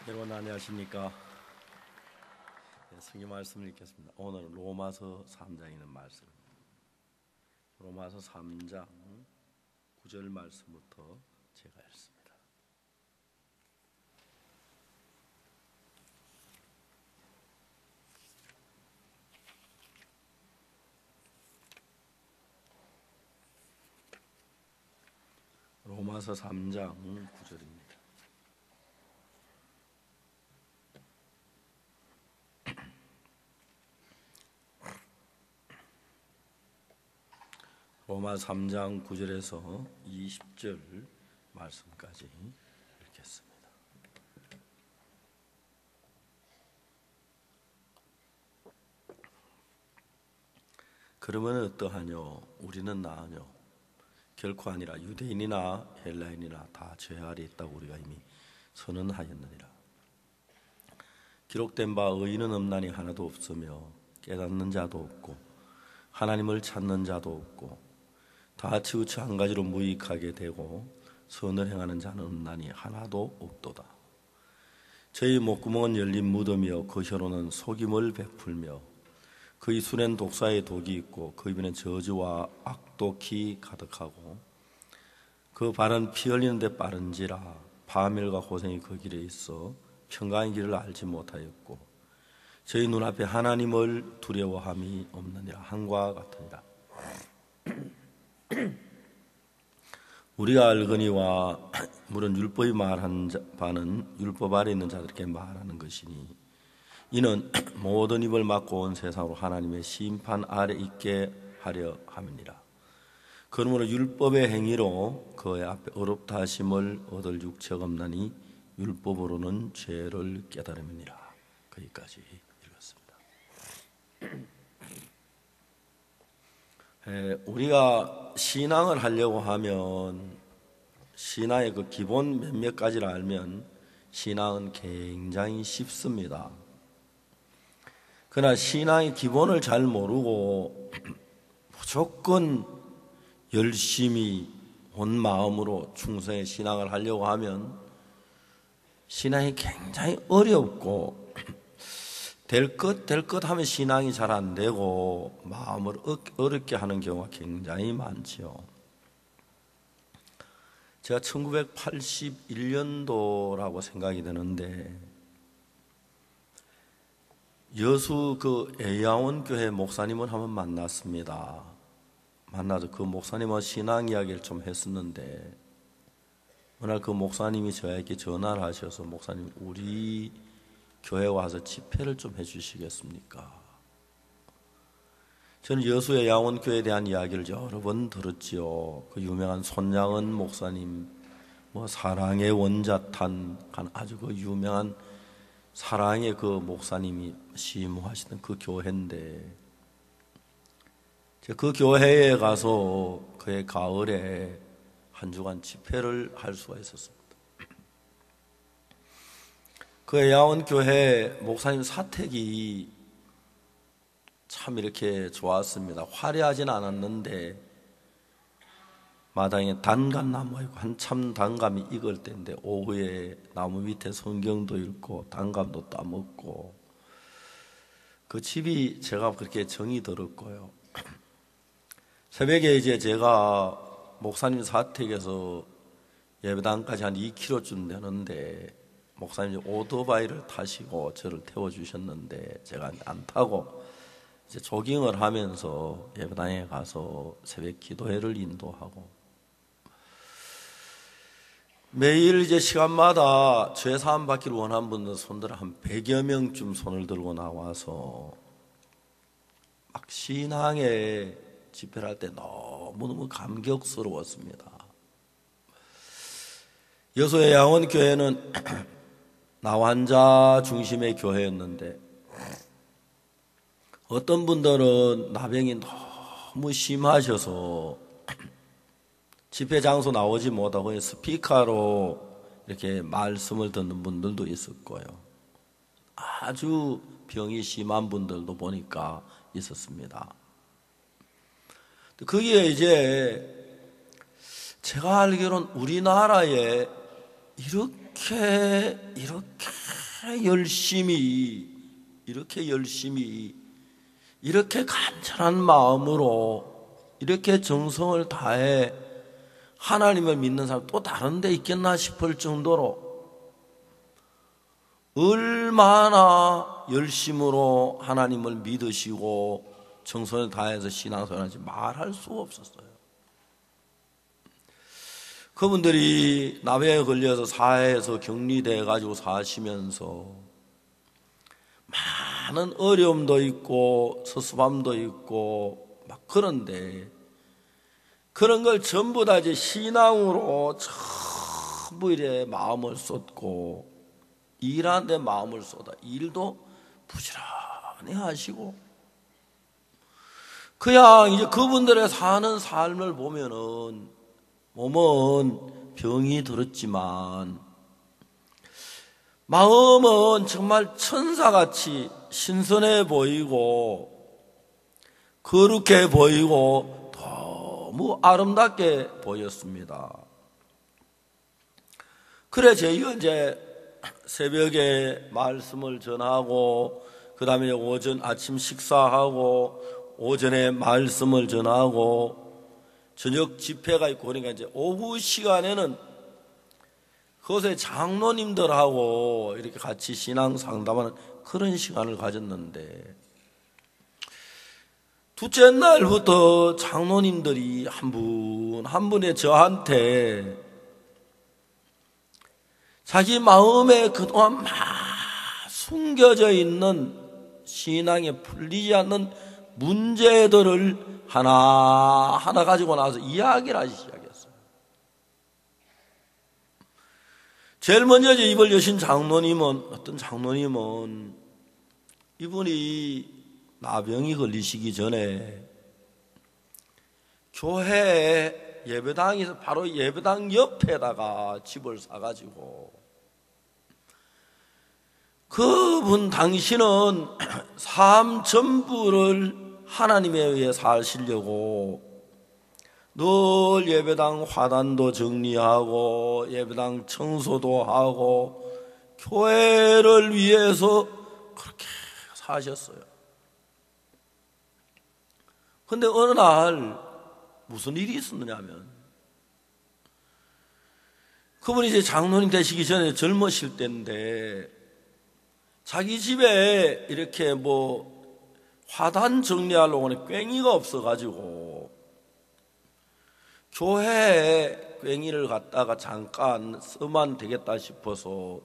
여러분 안녕하십니까? 성경 말씀을 읽겠습니다. 오늘은 로마서 3장에 있는 말씀. 로마서 3장 9절 말씀부터 제가 읽습니다. 로마서 3장 9절입니다. 로마 3장 9절에서 20절 말씀까지 읽겠습니다. 그러면 어떠하뇨? 우리는 나으뇨? 결코 아니라 유대인이나 헬라인이나 다 죄 아래 있다고 우리가 이미 선언하였느니라. 기록된 바 의인은 없나니 하나도 없으며 깨닫는 자도 없고 하나님을 찾는 자도 없고 다 치우쳐 한 가지로 무익하게 되고 선을 행하는 자는 없나니 하나도 없도다. 저희 목구멍은 열린 무덤이요 그 혀로는 속임을 베풀며 그의 술엔 독사의 독이 있고 그 입에는 저주와 악독이 가득하고 그 발은 피 흘리는 데 빠른지라 파멸과 고생이 그 길에 있어 평강의 길을 알지 못하였고 저희 눈앞에 하나님을 두려워함이 없느니라. 한과 같으니라. 우리가 알거니와 물은 율법이 말한 바는 율법 아래 있는 자들에게 말하는 것이니 이는 모든 입을 막고 온 세상으로 하나님의 심판 아래 있게 하려 함이니라. 그러므로 율법의 행위로 그의 앞에 어렵다 하심을 얻을 육체가 없나니 율법으로는 죄를 깨달음이니라. 거기까지 읽었습니다. 우리가 신앙을 하려고 하면 신앙의 그 기본 몇몇 가지를 알면 신앙은 굉장히 쉽습니다. 그러나 신앙의 기본을 잘 모르고 무조건 열심히 온 마음으로 충성의 신앙을 하려고 하면 신앙이 굉장히 어렵고 될 것 하면 신앙이 잘 안 되고 마음을 어렵게 하는 경우가 굉장히 많지요. 제가 1981년도라고 생각이 되는데 여수 그 애야원 교회 목사님을 한번 만났습니다. 만나서 그 목사님과 신앙 이야기를 좀 했었는데 어느 날 그 목사님이 저에게 전화를 하셔서 목사님 우리 교회 와서 집회를 좀 해주시겠습니까? 저는 여수의 양원교회에 대한 이야기를 여러 번 들었지요. 그 유명한 손양은 목사님, 사랑의 원자탄, 아주 그 유명한 사랑의 그 목사님이 시무하시던 그 교회인데, 그 교회에 가서 그의 가을에 한 주간 집회를 할 수가 있었습니다. 그 야원교회 목사님 사택이 참 이렇게 좋았습니다. 화려하진 않았는데 마당에 단감나무가 있고 한참 단감이 익을 때인데 오후에 나무 밑에 성경도 읽고 단감도 따먹고 그 집이 제가 그렇게 정이 들었고요. 새벽에 이제 제가 목사님 사택에서 예배당까지 한 2km쯤 되는데 목사님이 오토바이를 타시고 저를 태워주셨는데 제가 안 타고 이제 조깅을 하면서 예배당에 가서 새벽 기도회를 인도하고 매일 이제 시간마다 죄 사함 받기를 원하는 분들 손들 한 100여 명쯤 손을 들고 나와서 막 신앙의 집회를 할 때 너무너무 감격스러웠습니다. 여수의 양원교회는 나환자 중심의 교회였는데 어떤 분들은 나병이 너무 심하셔서 집회 장소 나오지 못하고 스피커로 이렇게 말씀을 듣는 분들도 있었고요. 아주 병이 심한 분들도 보니까 있었습니다. 거기에 이제 제가 알기로는 우리나라에 이렇게 열심히 이렇게 간절한 마음으로 이렇게 정성을 다해 하나님을 믿는 사람 또 다른 데 있겠나 싶을 정도로 얼마나 열심으로 하나님을 믿으시고 정성을 다해서 신앙생활하는지 말할 수가 없었어요. 그분들이 나병에 걸려서 사회에서 격리돼 가지고 사시면서 많은 어려움도 있고 서수함도 있고 막 그런데 그런 걸 전부 다 이제 신앙으로 전부 이래 마음을 쏟고 일하는 데 마음을 쏟아 일도 부지런히 하시고 그냥 이제 그분들의 사는 삶을 보면은 몸은 병이 들었지만 마음은 정말 천사같이 신선해 보이고 거룩해 보이고 너무 아름답게 보였습니다. 그래 저희가 이제 새벽에 말씀을 전하고 그 다음에 아침 식사하고 오전에 말씀을 전하고 저녁 집회가 있고 그러니까 이제 오후 시간에는 그곳에 장로님들하고 이렇게 같이 신앙 상담하는 그런 시간을 가졌는데 둘째 날부터 장로님들이 한 분 한 분의 저한테 자기 마음에 그동안 막 숨겨져 있는 신앙에 풀리지 않는 문제들을 하나하나 가지고 나와서 이야기를 하기 시작했어요. 제일 먼저 입을 여신 어떤 장로님은 이분이 나병이 걸리시기 전에 교회 예배당에서 바로 예배당 옆에다가 집을 사가지고 그분 당신은 삶 전부를 하나님에 의해 사시려고 늘 예배당 화단도 정리하고 예배당 청소도 하고 교회를 위해서 그렇게 사셨어요. 그런데 어느 날 무슨 일이 있었느냐면 그분이 이제 장로님 되시기 전에 젊으실 때인데 자기 집에 이렇게 화단 정리하려고 꽹이가 없어가지고 교회에 꽹이를 갖다가 잠깐 쓰면 되겠다 싶어서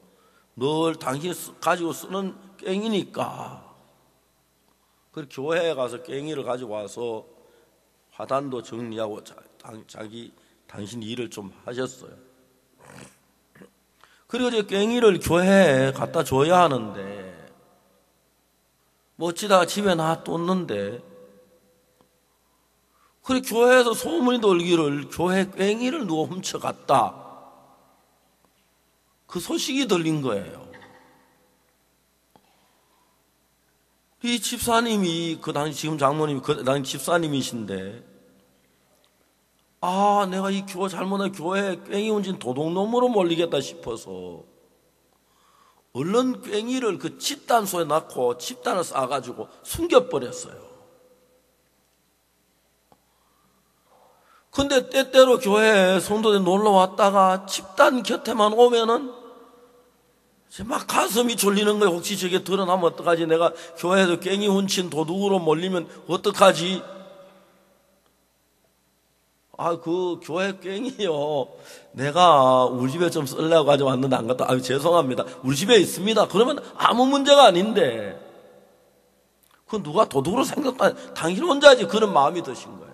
늘 당신이 가지고 쓰는 꽹이니까 그 교회에 가서 꽹이를 가지고 와서 화단도 정리하고 당신 일을 좀 하셨어요. 그리고 이제 꽹이를 교회에 갖다 줘야 하는데 어찌다가 집에 놔뒀는데 그래 교회에서 소문이 돌기를 교회 꽹이를 누가 훔쳐갔다 그 소식이 들린 거예요. 이 집사님이 그 당시 지금 장모님이 그 당시 집사님이신데 내가 이 잘못한 교회에 꽹이 훔친 도둑놈으로 몰리겠다 싶어서 얼른 꽹이를 그 집단소에 넣고 집단을 싸가지고 숨겨버렸어요. 근데 때때로 교회에 성도들이 놀러 왔다가 집단 곁에만 오면은 막 가슴이 졸리는 거예요. 혹시 저게 드러나면 어떡하지? 내가 교회에서 꽹이 훔친 도둑으로 몰리면 어떡하지? 그 교회 꽹이요. 내가 우리 집에 좀 쓰려고 가져왔는데 안 갔다. 죄송합니다. 우리 집에 있습니다. 그러면 아무 문제가 아닌데. 그 누가 도둑으로 생겼다. 당신 혼자지. 그런 마음이 드신 거예요.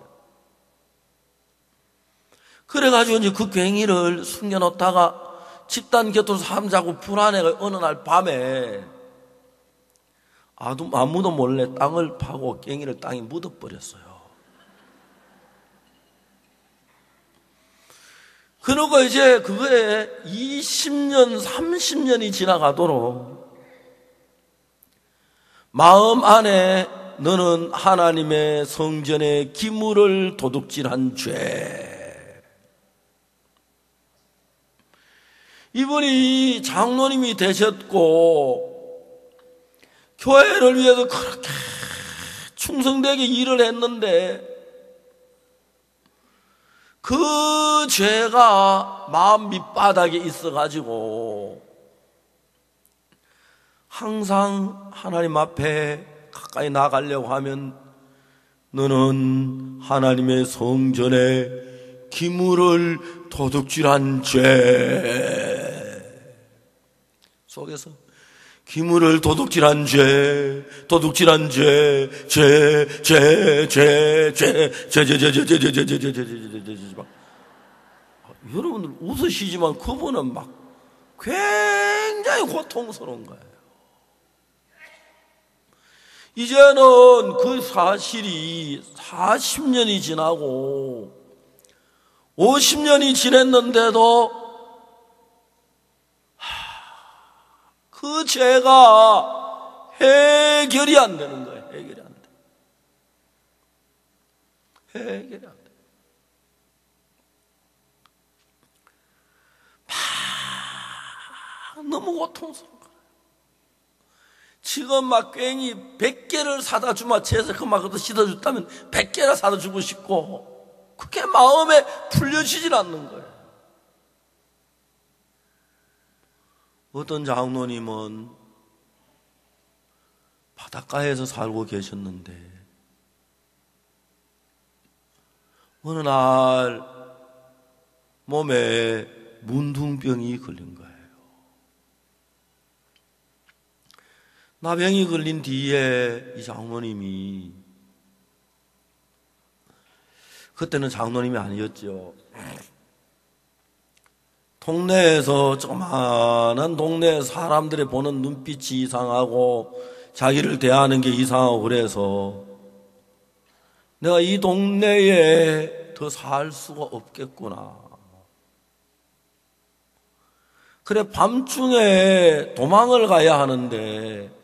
그래가지고 이제 그 꽹이를 숨겨놓다가 집단 곁으로 잠자고 불안해가 어느 날 밤에 아무도 몰래 땅을 파고 꽹이를 땅에 묻어버렸어요. 그러고 이제 그거에 20년, 30년이 지나가도록 마음 안에 너는 하나님의 성전의 기물을 도둑질한 죄. 이분이 장로님이 되셨고 교회를 위해서 그렇게 충성되게 일을 했는데 그 죄가 마음 밑바닥에 있어가지고 항상 하나님 앞에 가까이 나가려고 하면 너는 하나님의 성전에 기물을 도둑질한 죄 속에서 기물을 도둑질한 죄, 도둑질한 죄, 여러분들 웃으시지만 그분은 막 굉장히 고통스러운 거예요. 이제는 그 사실이 40년이 지나고 50년이 지났는데도 그 죄가 해결이 안 되는 거예요. 해결이 안 돼. 해결이 안 돼. 너무 고통스러운 거예요. 지금 막 꽹이 100개를 사다 주면 채에서 그만 그것도 씻어줬다면 100개나 사다 주고 싶고 그게 마음에 풀려지질 않는 거예요. 어떤 장로님은 바닷가에서 살고 계셨는데 어느 날 몸에 문둥병이 걸린 거예요. 나병이 걸린 뒤에 이 장로님이 그때는 장로님이 아니었죠. 동네에서 조그마한 동네 사람들이 보는 눈빛이 이상하고 자기를 대하는 게 이상하고 그래서 내가 이 동네에 더 살 수가 없겠구나. 그래 밤중에 도망을 가야 하는데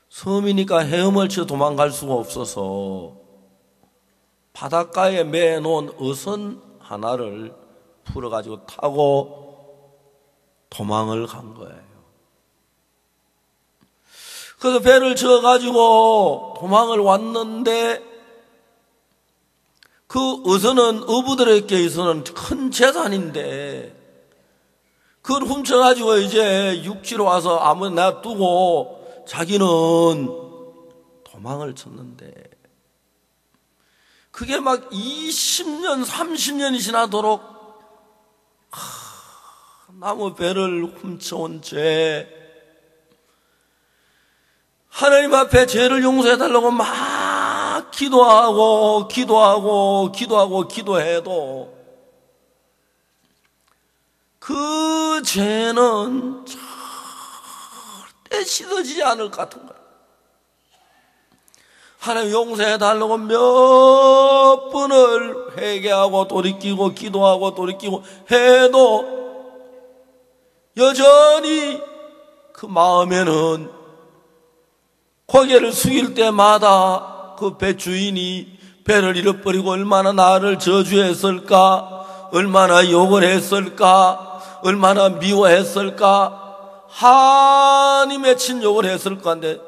섬이니까 헤엄을 쳐 도망갈 수가 없어서 바닷가에 매놓은 어선 하나를 풀어가지고 타고 도망을 간 거예요. 그래서 배를 저어가지고 도망을 왔는데 그 어선은 어부들에게 있어서는 큰 재산인데 그걸 훔쳐가지고 이제 육지로 와서 아무나 놔두고 자기는 도망을 쳤는데 그게 막 20년, 30년이 지나도록 나무 배를 훔쳐온 죄 하나님 앞에 죄를 용서해달라고 막 기도해도 그 죄는 절대 씻어지지 않을 것 같은 거예요. 하나님 용서해달라고 몇 번을 회개하고 돌이키고 기도하고 돌이키고 해도 여전히 그 마음에는 고개를 숙일 때마다 그 배 주인이 배를 잃어버리고 얼마나 나를 저주했을까, 얼마나 욕을 했을까, 얼마나 미워했을까, 한이 맺힌 욕을 했을까 한데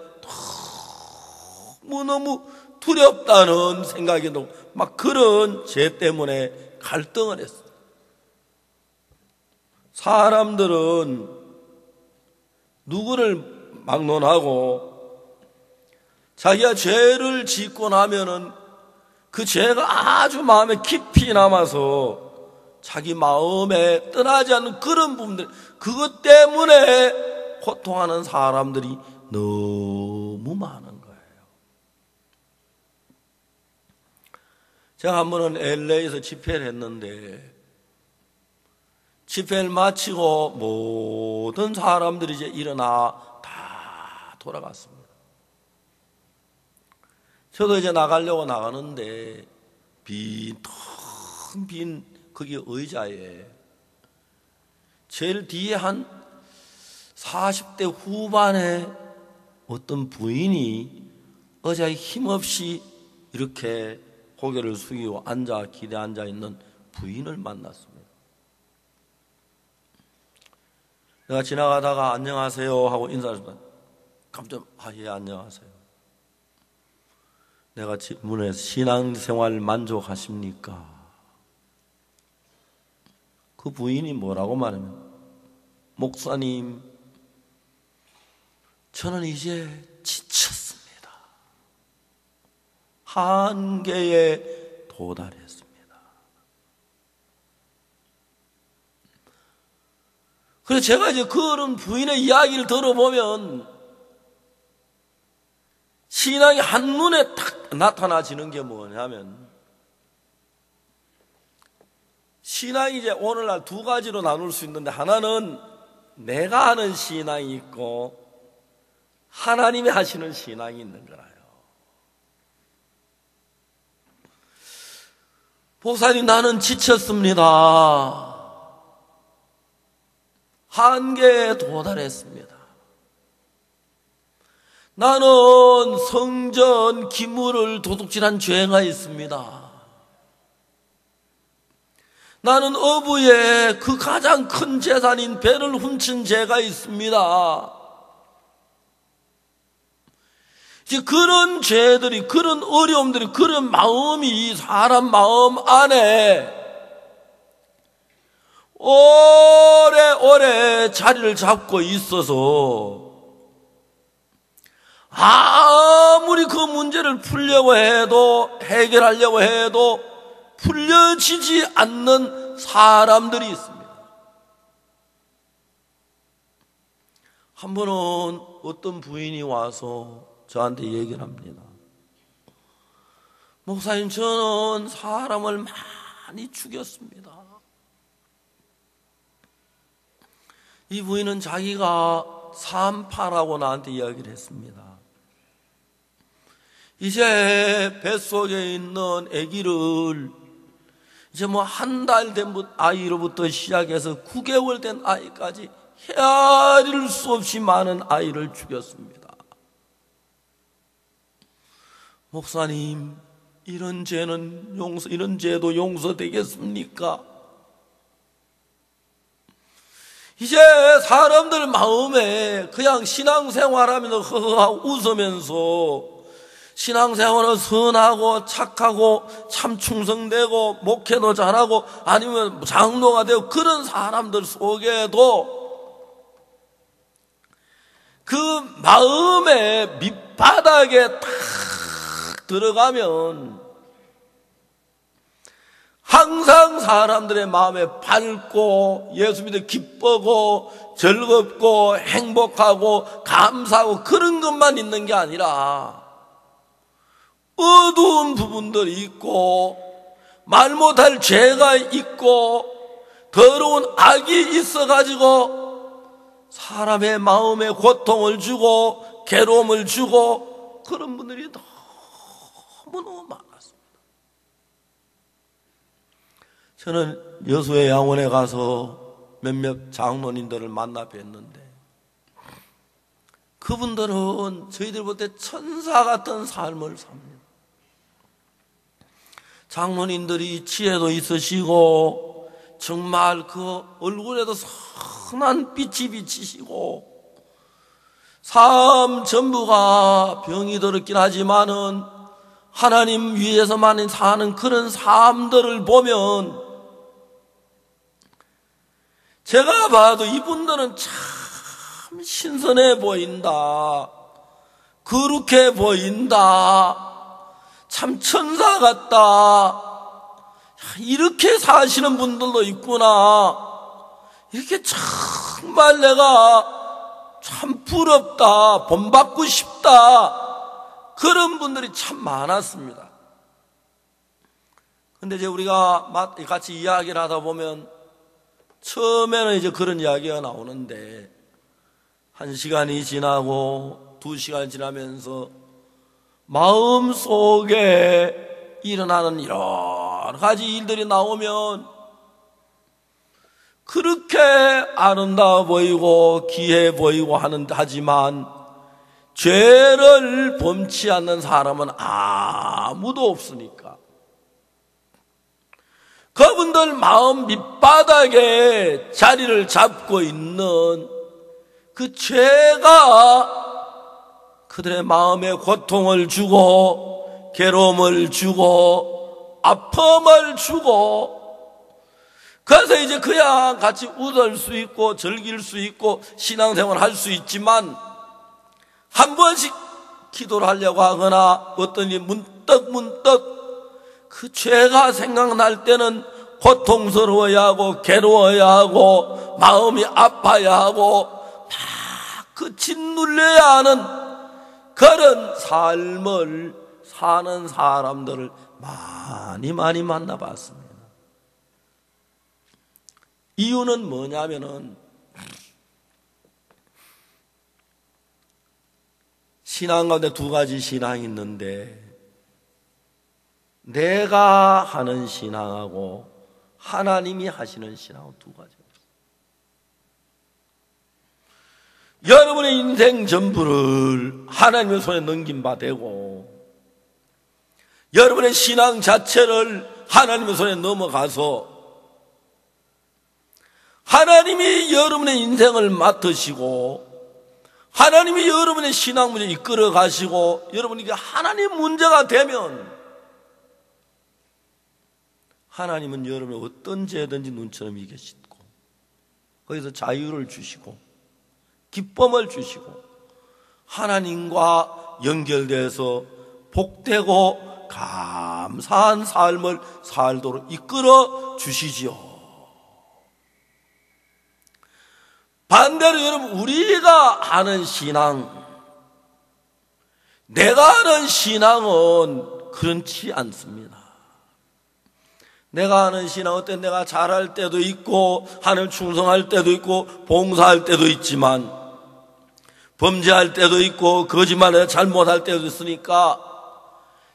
너무 두렵다는 생각이 들고 막 그런 죄 때문에 갈등을 했어요. 사람들은 누구를 막론하고 자기가 죄를 짓고 나면은 그 죄가 아주 마음에 깊이 남아서 자기 마음에 떠나지 않는 그런 부분들, 그것 때문에 고통하는 사람들이 너무 많은 거예요. 제가 한 번은 LA에서 집회를 했는데 집회를 마치고 모든 사람들이 이제 일어나 다 돌아갔습니다. 저도 이제 나가려고 나가는데 텅 빈 거기 의자에 제일 뒤에 한 40대 후반에 어떤 부인이 의자에 힘없이 이렇게 고개를 숙이고 기대 앉아 있는 부인을 만났습니다. 내가 지나가다가 안녕하세요 하고 인사를 했더니 깜짝 예 안녕하세요. 내가 질문해서 신앙생활 만족하십니까? 그 부인이 뭐라고 말하면 목사님 저는 이제 지쳤습니다. 한계에 도달했습니다. 그래서 제가 이제 그런 부인의 이야기를 들어보면 신앙이 한눈에 딱 나타나지는 게 뭐냐면 신앙이 이제 오늘날 두 가지로 나눌 수 있는데 하나는 내가 하는 신앙이 있고 하나님이 하시는 신앙이 있는 거라요. 목사님 나는 지쳤습니다. 한계에 도달했습니다. 나는 성전 기물을 도둑질한 죄가 있습니다. 나는 어부의 그 가장 큰 재산인 배를 훔친 죄가 있습니다. 이제 그런 죄들이, 그런 어려움들이, 그런 마음이 사람 마음 안에 오래오래 자리를 잡고 있어서 아무리 그 문제를 풀려고 해도 해결하려고 해도 풀려지지 않는 사람들이 있습니다. 한 번은 어떤 부인이 와서 저한테 얘기를 합니다. 목사님 저는 사람을 많이 죽였습니다. 이 부인은 자기가 산파라고 나한테 이야기를 했습니다. 이제 뱃속에 있는 아기를 이제 뭐 한 달 된 아이로부터 시작해서 9개월 된 아이까지 헤아릴 수 없이 많은 아이를 죽였습니다. 목사님, 이런 죄도 용서되겠습니까? 이제 사람들 마음에 그냥 신앙생활하면서 허허하고 웃으면서 신앙생활은 선하고 착하고 참 충성되고 목회도 잘하고 아니면 장로가 되고 그런 사람들 속에도 그 마음의 밑바닥에 딱 들어가면 항상 사람들의 마음에 밝고 예수 믿어 기쁘고 즐겁고 행복하고 감사하고 그런 것만 있는 게 아니라 어두운 부분들이 있고 말 못할 죄가 있고 더러운 악이 있어가지고 사람의 마음에 고통을 주고 괴로움을 주고 그런 분들이 너무너무 많았습니다. 저는 여수의 양원에 가서 몇몇 장로님들을 만나 뵀는데 그분들은 저희들 볼 때 천사 같은 삶을 삽니다. 장로님들이 지혜도 있으시고 정말 그 얼굴에도 선한 빛이 비치시고 삶 전부가 병이 들었긴 하지만은 하나님 위에서만 사는 그런 삶들을 보면 제가 봐도 이분들은 참 신선해 보인다. 거룩해 보인다. 참 천사 같다. 이렇게 사시는 분들도 있구나. 이렇게 정말 내가 참 부럽다. 본받고 싶다. 그런 분들이 참 많았습니다. 근데 이제 우리가 같이 이야기를 하다 보면 처음에는 이제 그런 이야기가 나오는데 1시간이 지나고 2시간이 지나면서 마음속에 일어나는 여러 가지 일들이 나오면 그렇게 아름다워 보이고 귀해 보이고 하지만 죄를 범치 않는 사람은 아무도 없으니까 그분들 마음 밑바닥에 자리를 잡고 있는 그 죄가 그들의 마음에 고통을 주고 괴로움을 주고 아픔을 주고, 그래서 이제 그야 같이 웃을 수 있고 즐길 수 있고 신앙생활 할 수 있지만, 한 번씩 기도를 하려고 하거나 어떤 일 문득 그 죄가 생각날 때는 고통스러워야 하고 괴로워야 하고 마음이 아파야 하고 막 그 짓눌려야 하는 그런 삶을 사는 사람들을 많이 만나봤습니다. 이유는 뭐냐면은, 신앙 가운데 두 가지 신앙이 있는데, 내가 하는 신앙하고 하나님이 하시는 신앙은 두 가지입니다. 여러분의 인생 전부를 하나님의 손에 넘긴 바 되고, 여러분의 신앙 자체를 하나님의 손에 넘어가서 하나님이 여러분의 인생을 맡으시고 하나님이 여러분의 신앙 문제 이끌어 가시고, 여러분이 하나님 문제가 되면 하나님은 여러분의 어떤 죄든지 눈처럼 이겨시고 거기서 자유를 주시고 기쁨을 주시고 하나님과 연결돼서 복되고 감사한 삶을 살도록 이끌어 주시지요. 반대로 여러분, 우리가 하는 신앙, 내가 하는 신앙은 그렇지 않습니다. 내가 하는 신앙은 어때? 내가 잘할 때도 있고 하나님 충성할 때도 있고 봉사할 때도 있지만 범죄할 때도 있고 거짓말을 잘못할 때도 있으니까,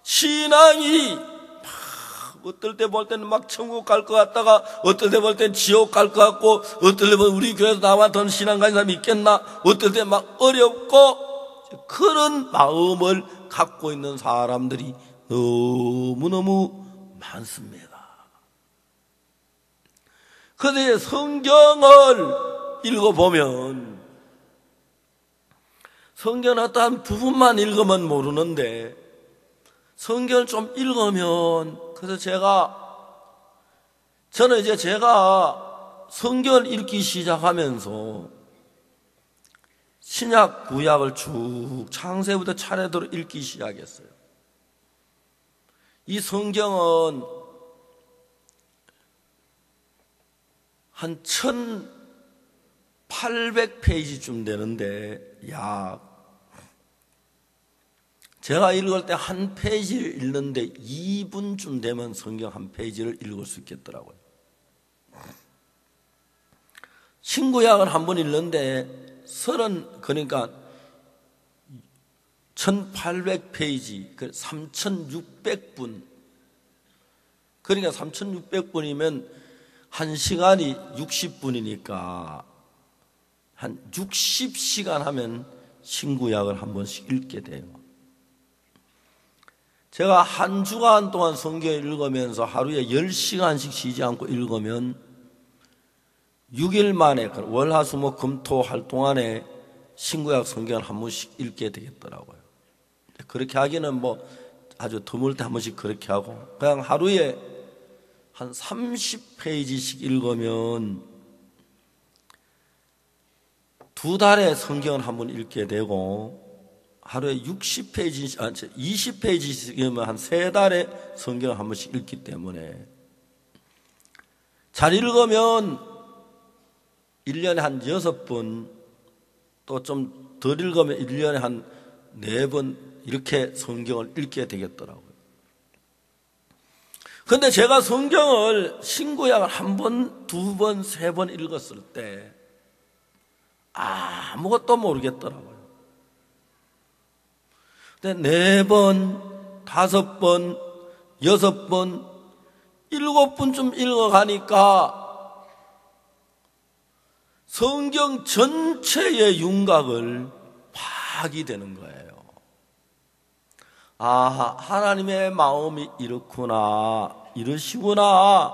신앙이 어떨 때 볼 때는 막 천국 갈 것 같다가 어떨 때 볼 때는 지옥 갈 것 같고, 어떨 때 보면 우리 교회에서 나와 더 신앙 가진 사람이 있겠나, 어떨 때 막 어렵고, 그런 마음을 갖고 있는 사람들이 너무너무 많습니다. 그런데 성경을 읽어보면, 성경은 어떠한 부분만 읽으면 모르는데 성경을 좀 읽으면, 그래서 저는 이제 제가 성경을 읽기 시작하면서 신약 구약을 쭉 창세부터 차례대로 읽기 시작했어요. 이 성경은 한 1800페이지쯤 되는데, 제가 읽을 때 한 페이지를 읽는데 2분쯤 되면 성경 한 페이지를 읽을 수 있겠더라고요. 신구약을 한 번 읽는데 그러니까 1800페이지, 3600분. 그러니까 3600분이면 한 시간이 60분이니까 한 60시간 하면 신구약을 한 번씩 읽게 돼요. 제가 한 주간 동안 성경을 읽으면서 하루에 10시간씩 쉬지 않고 읽으면 6일 만에, 월, 화, 수, 목, 금, 토 할 동안에 신구약 성경을 한 번씩 읽게 되겠더라고요. 그렇게 하기는 아주 드물 때 한 번씩 그렇게 하고, 그냥 하루에 한 30페이지씩 읽으면 2달에 성경을 한 번 읽게 되고, 하루에 20페이지씩 읽으면 한 3달에 성경을 한 번씩 읽기 때문에, 잘 읽으면 1년에 한 6번, 또 좀 덜 읽으면 1년에 한 4번 이렇게 성경을 읽게 되겠더라고요. 그런데 제가 성경을 신구약을 1번, 2번, 3번 읽었을 때 아무것도 모르겠더라고요. 근데 4번, 5번, 6번, 7번쯤 읽어가니까 성경 전체의 윤곽을 파악이 되는 거예요. 하나님의 마음이 이렇구나, 이러시구나.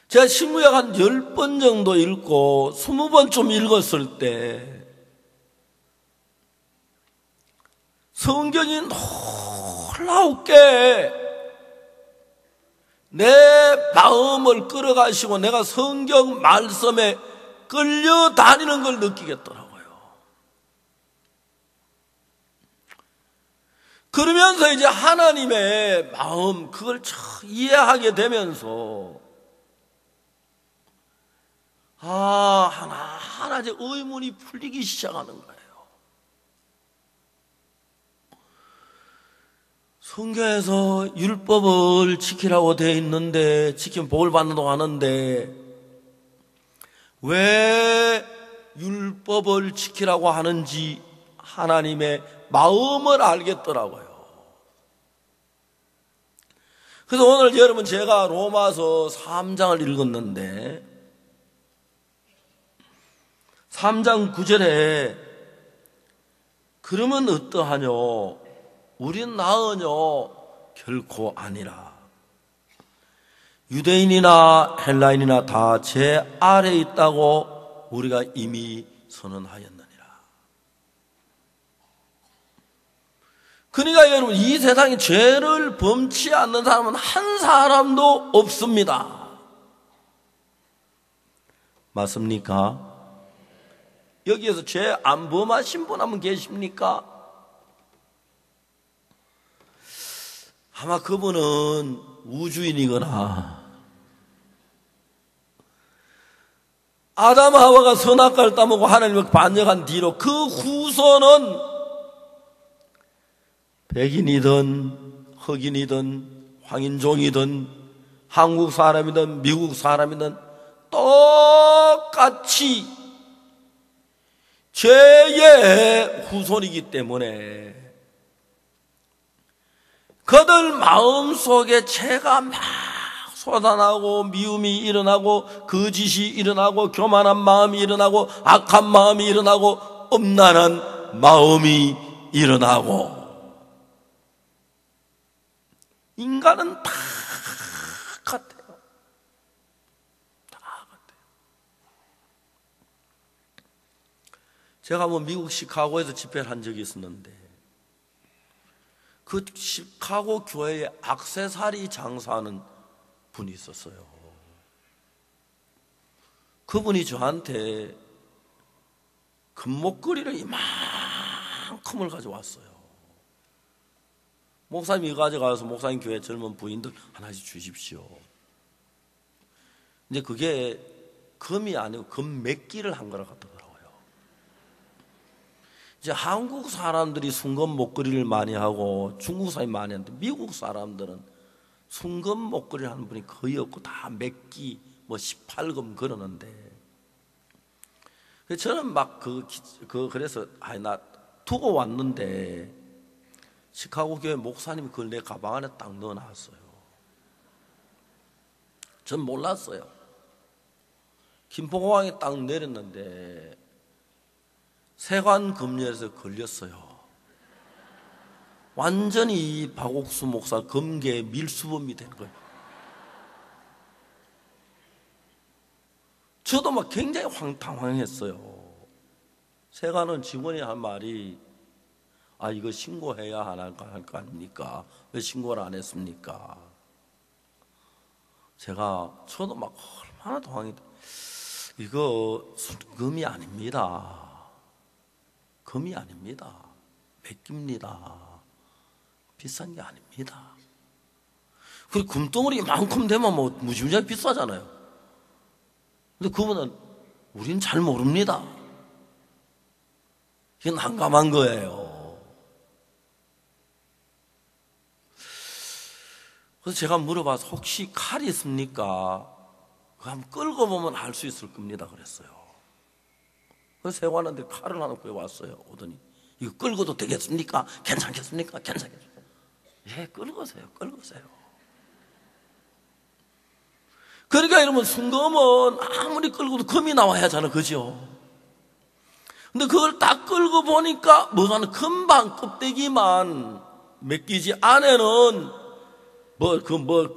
제가 신구약 한 10번 정도 읽고 20번쯤 읽었을 때 성경이 놀라우게 내 마음을 끌어가시고 내가 성경 말씀에 끌려다니는 걸 느끼겠더라고요. 그러면서 이제 하나님의 마음 그걸 이해하게 되면서 하나하나 이제 의문이 풀리기 시작하는 거예요. 성경에서 율법을 지키라고 되어 있는데 지키면 복을 받는다고 하는데 왜 율법을 지키라고 하는지 하나님의 마음을 알겠더라고요. 그래서 오늘 여러분 제가 로마서 3장을 읽었는데 3장 9절에 그러면 어떠하뇨? 우린 나으뇨? 결코 아니라. 유대인이나 헬라인이나 다 제 아래에 있다고 우리가 이미 선언하였느니라. 그러니까 여러분 이 세상에 죄를 범치 않는 사람은 한 사람도 없습니다. 맞습니까? 여기에서 죄 안 범하신 분 한분 계십니까? 아마 그분은 우주인이거나 아담 하와가 선악과를 따먹고 하나님을 반역한 뒤로 그 후손은 백인이든 흑인이든 황인종이든 한국 사람이든 미국 사람이든 똑같이 죄의 후손이기 때문에 그들 마음속에 죄가 막 쏟아나고 미움이 일어나고 거짓이 일어나고 교만한 마음이 일어나고 악한 마음이 일어나고 엄란한 마음이 일어나고 인간은 다 같아요. 다 같아요. 제가 미국 시카고에서 집회를 한 적이 있었는데 그 시카고 교회에 액세서리 장사하는 분이 있었어요. 그분이 저한테 금목걸이를 이만큼을 가져왔어요. 목사님이 가져가서 목사님 교회 젊은 부인들 하나씩 주십시오. 근데 그게 금이 아니고 금 몇 기를 한 거라 같더라고요. 이제 한국 사람들이 순금 목걸이를 많이 하고 중국 사람이 많이 하는데 미국 사람들은 순금 목걸이를 하는 분이 거의 없고 다 몇 기, 18금 그러는데 저는 막 그래서 나 두고 왔는데 시카고 교회 목사님이 그걸 내 가방 안에 딱 넣어놨어요. 전 몰랐어요. 김포공항에 딱 내렸는데 세관금열에서 걸렸어요. 완전히 박옥수 목사 금계 밀수범이 된 거예요. 저도 막 굉장히 당황했어요. 세관은 직원이 한 말이 이거 신고해야 할 거 아닙니까? 왜 신고를 안 했습니까? 저도 막 얼마나 당황했다. 이거 금이 아닙니다. 금이 아닙니다. 맥깁니다. 비싼 게 아닙니다. 그리고 금덩어리 이만큼 되면 무지무지하게 비싸잖아요. 근데 그분은 우린 잘 모릅니다. 이게 난감한 거예요. 그래서 제가 물어봐서 혹시 칼이 있습니까? 그거 한번 끌고 보면 알 수 있을 겁니다. 그랬어요. 그래서 세관한테 칼을 하나 구해왔어요. 오더니 이거 끌고도 되겠습니까? 괜찮겠습니까? 괜찮겠습니까? 예, 끌고세요. 그러니까 여러분 순금은 아무리 끌고도 금이 나와야 하잖아요. 그죠? 근데 그걸 딱 끌고 보니까 뭐가 금방 껍데기만 맡기지 안에는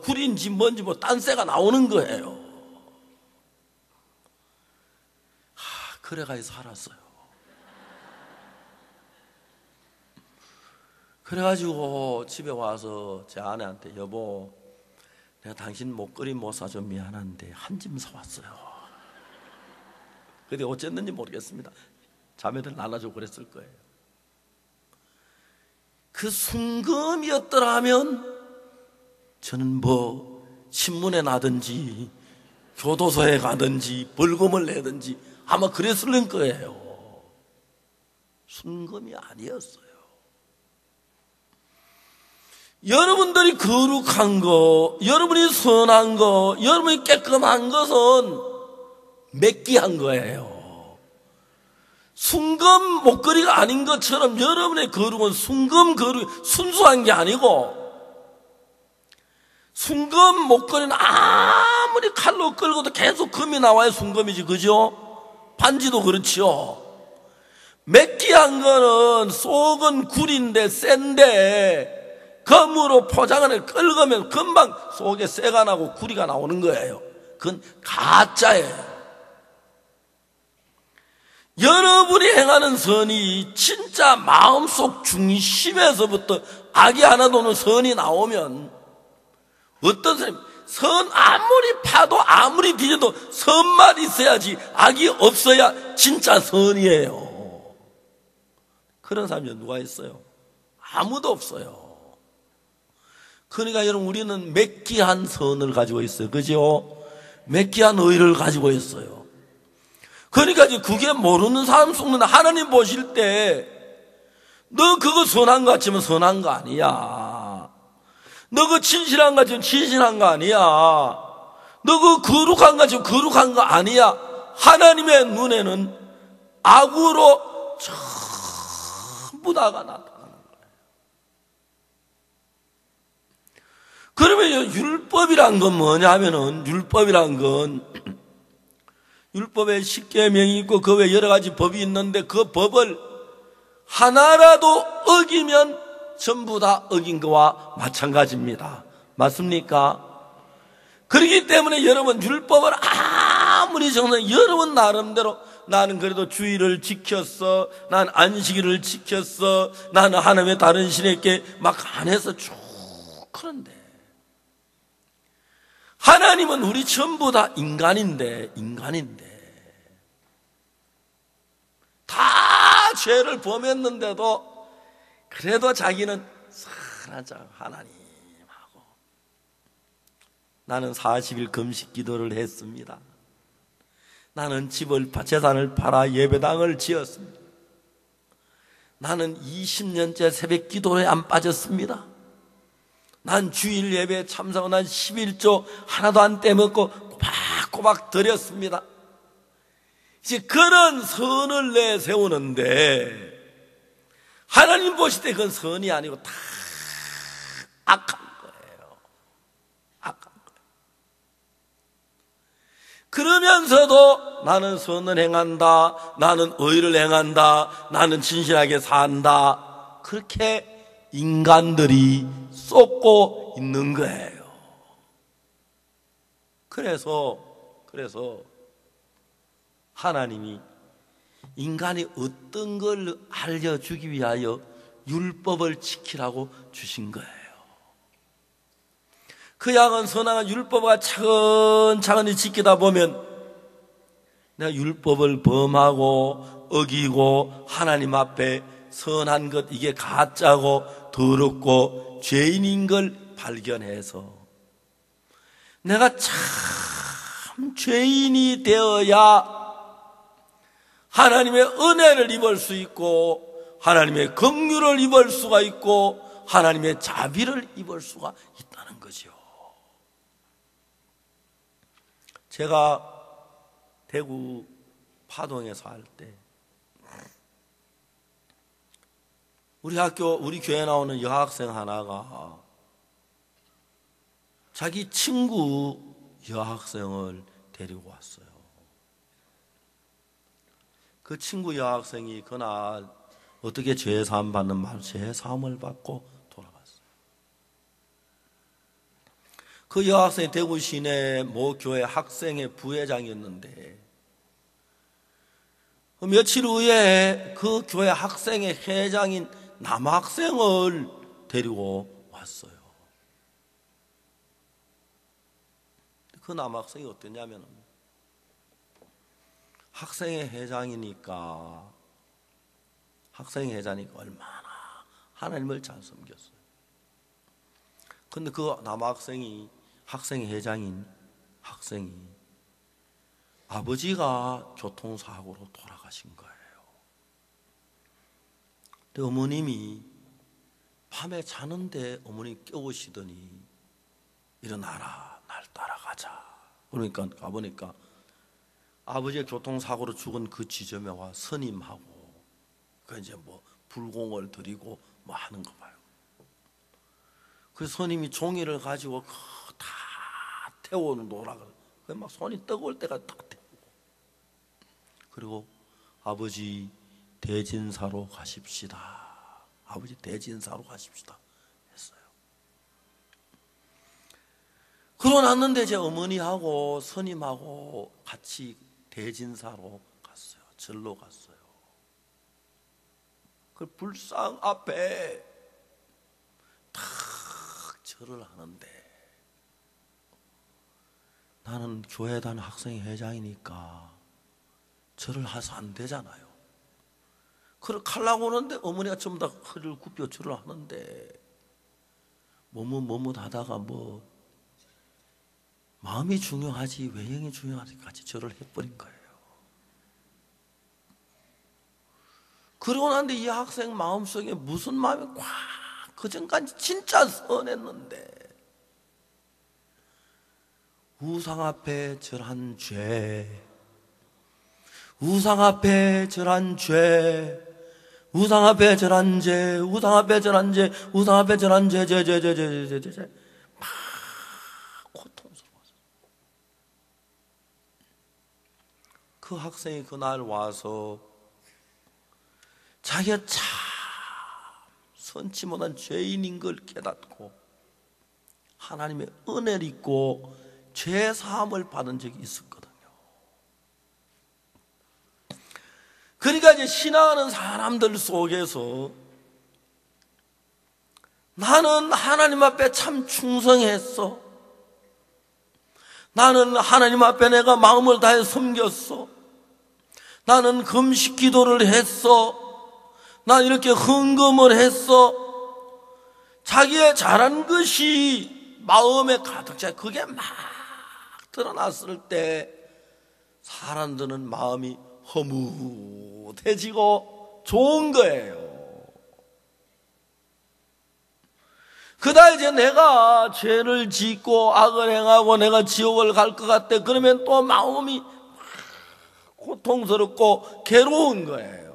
굴인지 뭔지 딴새가 나오는 거예요. 그래가 살았어요. 그래가지고 집에 와서 제 아내한테 여보, 내가 당신 목걸이 못 사줘 미안한데 한 짐 사왔어요. 근데 어쨌는지 모르겠습니다. 자매들 나눠주고 그랬을 거예요. 그 순금이었더라면 저는 뭐 신문에 나든지 교도소에 가든지 벌금을 내든지 아마 그랬을 거예요. 순금이 아니었어요. 여러분들이 거룩한 거, 여러분이 선한 거, 여러분이 깨끗한 것은 매끼한 거예요. 순금 목걸이가 아닌 것처럼 여러분의 거룩은 순금 거룩, 순수한 게 아니고, 순금 목걸이는 아무리 칼로 끌고도 계속 금이 나와야 순금이지, 그죠? 반지도 그렇지요. 매끼한 거는 속은 굴인데 센데 금으로 포장을 해 긁으면 금방 속에 쇠가 나고 구리가 나오는 거예요. 그건 가짜예요. 여러분이 행하는 선이 진짜 마음속 중심에서부터 악이 하나도 없는 선이 나오면 어떤 사람이 선 아무리 파도 아무리 뒤져도 선만 있어야지 악이 없어야 진짜 선이에요. 그런 사람이 누가 있어요? 아무도 없어요. 그러니까 여러분 우리는 매끼한 선을 가지고 있어요. 그죠? 매끼한 의를 가지고 있어요. 그러니까 이제 그게 모르는 사람 속는 하나님 보실 때 너 그거 선한 것 같지만 선한 거 아니야. 너 그거 진실한 것 같지만 진실한 거 아니야. 너 그거 거룩한 것 같지만 거룩한 거 아니야. 하나님의 눈에는 악으로 전부 다가 나타나. 그러면 율법이란 건 뭐냐 하면은 율법이란 건 율법에 10계명이 있고 그 외에 여러 가지 법이 있는데 그 법을 하나라도 어기면 전부 다 어긴 거와 마찬가지입니다. 맞습니까? 그렇기 때문에 여러분 율법을 아무리 정말 여러분 나름대로 나는 그래도 주의를 지켰어, 난 안식일을 지켰어, 나는 하나님의 다른 신에게 막 안해서 쭉 그런데 하나님은 우리 전부 다 인간인데 다 죄를 범했는데도 그래도 자기는 선한 자 하나님하고 나는 40일 금식 기도를 했습니다. 나는 재산을 팔아 예배당을 지었습니다. 나는 20년째 새벽 기도에 안 빠졌습니다. 난 주일 예배에 참석하고 난 11조 하나도 안 떼먹고 꼬박꼬박 드렸습니다. 이제 그런 선을 내세우는데 하나님 보실 때 그건 선이 아니고 다 악한 거예요. 악한 거예요. 그러면서도 나는 선을 행한다, 나는 의를 행한다, 나는 진실하게 산다, 그렇게 인간들이 쏟고 있는 거예요. 그래서 하나님이 인간이 어떤 걸 알려주기 위하여 율법을 지키라고 주신 거예요. 그 양은 선악한 율법과 차근차근히 지키다 보면 내가 율법을 범하고 어기고 하나님 앞에 선한 것 이게 가짜고 더럽고 죄인인 걸 발견해서 내가 참 죄인이 되어야 하나님의 은혜를 입을 수 있고 하나님의 긍휼을 입을 수가 있고 하나님의 자비를 입을 수가 있다는 거죠. 제가 대구 파동에서 할 때 우리 교회 나오는 여학생 하나가 자기 친구 여학생을 데리고 왔어요. 그 친구 여학생이 그날 어떻게 죄사함 받는 말 죄사함을 받고 돌아갔어요. 그 여학생이 대구 시내 모 교회 학생회 부회장이었는데 며칠 후에 그 교회 학생의 회장인 남학생을 데리고 왔어요. 그 남학생이 어땠냐면 학생의 회장이니까 얼마나 하나님을 잘 섬겼어요. 근데 그 남학생이 학생의 회장인 학생이 아버지가 교통사고로 돌아가신 거예요. 근데 어머님이 밤에 자는데 어머니 깨우시더니 일어나라, 날 따라가자. 그러니까 가보니까 아버지의 교통사고로 죽은 그 지점에 와 스님하고 그 이제 뭐 불공을 드리고 뭐 하는 거 봐요. 그 스님이 종이를 가지고 다 태워놓으라 그래. 막 손이 뜨거울 때가 다 태우고. 그리고 아버지 대진사로 가십시다. 아버지 대진사로 가십시다 했어요. 그러고 났는데 제 어머니하고 스님하고 같이 대진사로 갔어요. 절로 갔어요. 그 불상 앞에 탁 절을 하는데 나는 교회단 학생 회장이니까 절을 해서 안 되잖아요. 그걸 하려고 하는데 어머니가 전부 다 허리를 굽혀 절을 하는데 머뭇하다가 뭐 마음이 중요하지 외형이 중요하지 같이 절을 해버린 거예요. 그러고 난데 이 학생 마음속에 무슨 마음이 꽉 그전까지 진짜 선했는데 우상 앞에 절한 죄, 우상 앞에 절한 죄, 우상 앞에 절한 죄, 우상 앞에 절한 죄, 우상 앞에 절한 죄, 막 고통스러웠어요. 그 학생이 그날 와서 자기가 참 선치 못한 죄인인 걸 깨닫고 하나님의 은혜를 입고 죄 사함을 받은 적이 있었거든요. 그러니까 이제 신앙하는 사람들 속에서 나는 하나님 앞에 참 충성했어. 나는 하나님 앞에 내가 마음을 다해 섬겼어. 나는 금식 기도를 했어. 난 이렇게 헌금을 했어. 자기의 잘한 것이 마음에 가득 차. 그게 막 드러났을 때 사람들은 마음이 허무해지고 좋은 거예요. 그다 이제 내가 죄를 짓고 악을 행하고 내가 지옥을 갈 것 같아. 그러면 또 마음이 고통스럽고 괴로운 거예요.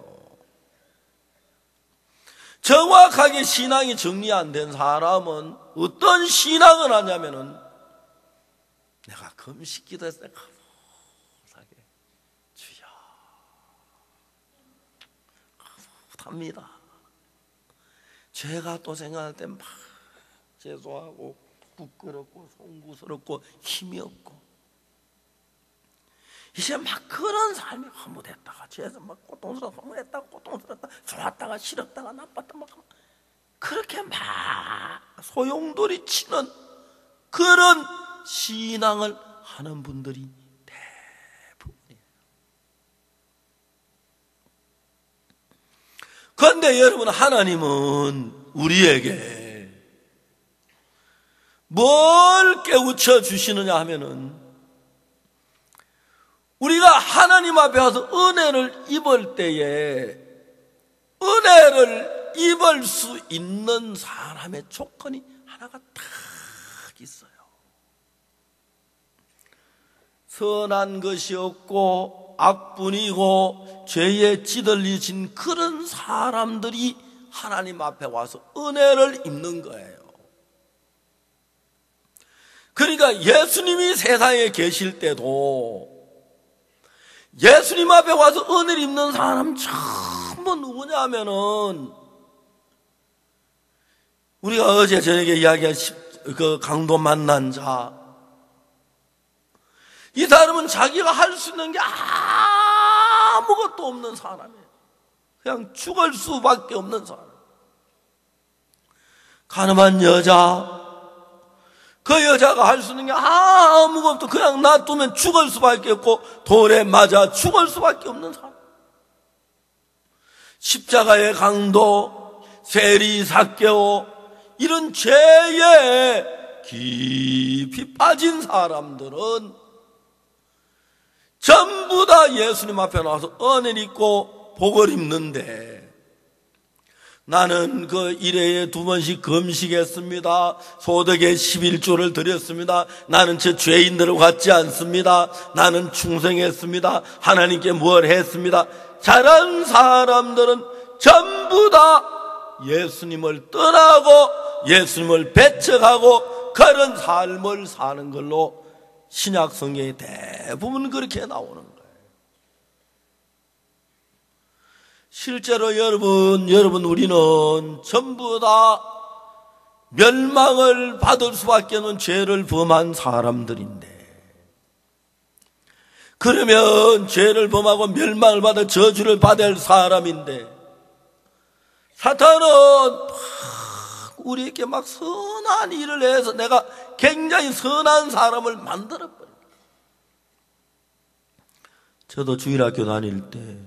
정확하게 신앙이 정리 안 된 사람은 어떤 신앙을 하냐면은 내가 금식 기도했을 때 감사하게 주여 감사합니다. 죄가 또 생각할 때 막 죄송하고 부끄럽고 송구스럽고 힘이 없고 이제 막 그런 삶이 허무됐다가 죄에서 막 고통스럽다 허무했다가 고통스럽다 좋았다가 싫었다가 나빴다 막 그렇게 막 소용돌이 치는 그런 신앙을 하는 분들이 대부분이에요. 그런데 여러분 하나님은 우리에게 뭘 깨우쳐 주시느냐 하면은 우리가 하나님 앞에 와서 은혜를 입을 때에 은혜를 입을 수 있는 사람의 조건이 하나가 딱 있어요. 선한 것이 없고 악분이고 죄에 찌들리신 그런 사람들이 하나님 앞에 와서 은혜를 입는 거예요. 그러니까 예수님이 세상에 계실 때도 예수님 앞에 와서 은혜를 입는 사람 전부 누구냐 하면은 우리가 어제 저녁에 이야기한 그 강도 만난 자, 이 사람은 자기가 할 수 있는 게 아무것도 없는 사람이에요. 그냥 죽을 수밖에 없는 사람. 가늠한 여자, 그 여자가 할 수 있는 게 아무것도 그냥 놔두면 죽을 수밖에 없고 돌에 맞아 죽을 수밖에 없는 사람. 십자가의 강도, 세리 삭개오, 이런 죄에 깊이 빠진 사람들은 전부 다 예수님 앞에 나와서 은혜를 입고 복을 입는데, 나는 그 1회에 2번씩 금식했습니다. 소득의 11조를 드렸습니다. 나는 저 죄인들을 갖지 않습니다. 나는 충성했습니다. 하나님께 뭘 했습니다. 잘한 사람들은 전부 다 예수님을 떠나고 예수님을 배척하고 그런 삶을 사는 걸로 신약 성경에 대부분 그렇게 나오는 거예요. 실제로 여러분 우리는 전부 다 멸망을 받을 수밖에 없는 죄를 범한 사람들인데, 그러면 죄를 범하고 멸망을 받아 저주를 받을 사람인데, 사탄은 우리에게 막 선한 일을 해서 내가 굉장히 선한 사람을 만들어버려요. 저도 주일학교 다닐 때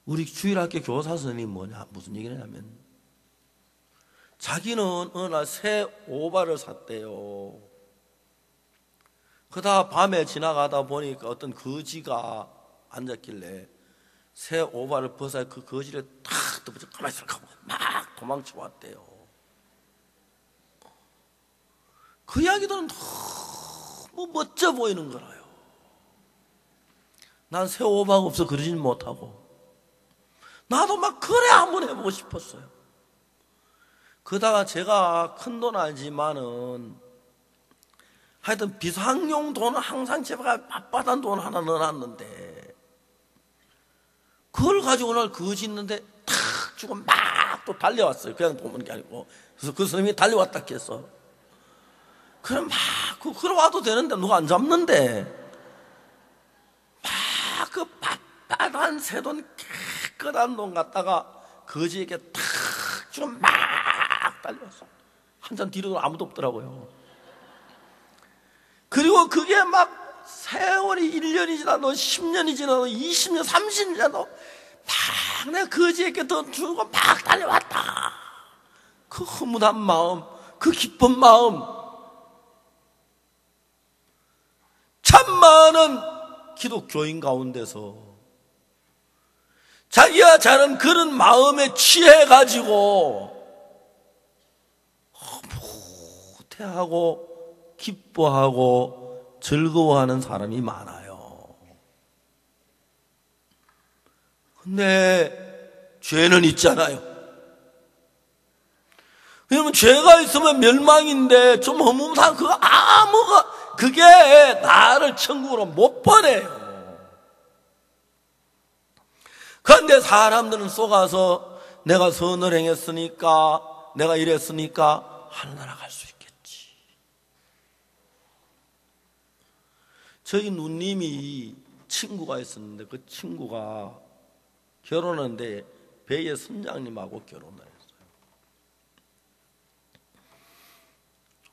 우리 주일학교 교사 선생님이 무슨 얘기를 하냐면, 자기는 어느 날 새 오발을 샀대요. 그러다 밤에 지나가다 보니까 어떤 거지가 앉았길래 새 오발을 벗어 그 거지를 탁 덮어서 가만히 있으라고 막 도망쳐 왔대요. 그 이야기들은 너무 멋져 보이는 거라요. 난 새 오발 없어 그러진 못하고 나도 막 그래 한번 해보고 싶었어요. 그러다가 제가 큰 돈 아니지만은 하여튼 비상용 돈은 항상 제가 맞바단 돈 하나 넣어놨는데, 그걸 가지고 오늘 거지 있는데 탁 주고 막 또 달려왔어요. 그냥 도는 게 아니고. 그래서 그 선생님이 달려왔다 했어. 그럼 막 그래 와도 되는데 누가 안 잡는데, 막 그 빳빳한 새 돈, 깨끗한 돈 갖다가 거지에게 탁 주고 막 달려왔어. 한참 뒤로는 아무도 없더라고요. 그리고 그게 막 세월이 1년이 지나도 10년이 지나도 20년, 30년 지나도 막 내가 거지에게 더 주고 막 달려왔다. 그 흐뭇한 마음, 그 기쁜 마음, 참 많은 기독교인 가운데서 자기가 자는 그런 마음에 취해가지고 후퇴하고 기뻐하고 즐거워하는 사람이 많아요. 근데 죄는 있잖아요. 왜냐면 죄가 있으면 멸망인데 좀 허무한 그게 나를 천국으로 못 보내요. 그런데 사람들은 속아서 내가 선을 행했으니까, 내가 이랬으니까 하늘나라 갈 수 있겠지. 저희 누님이 친구가 있었는데 그 친구가 결혼하는데 배의 선장님하고 결혼을 했어요.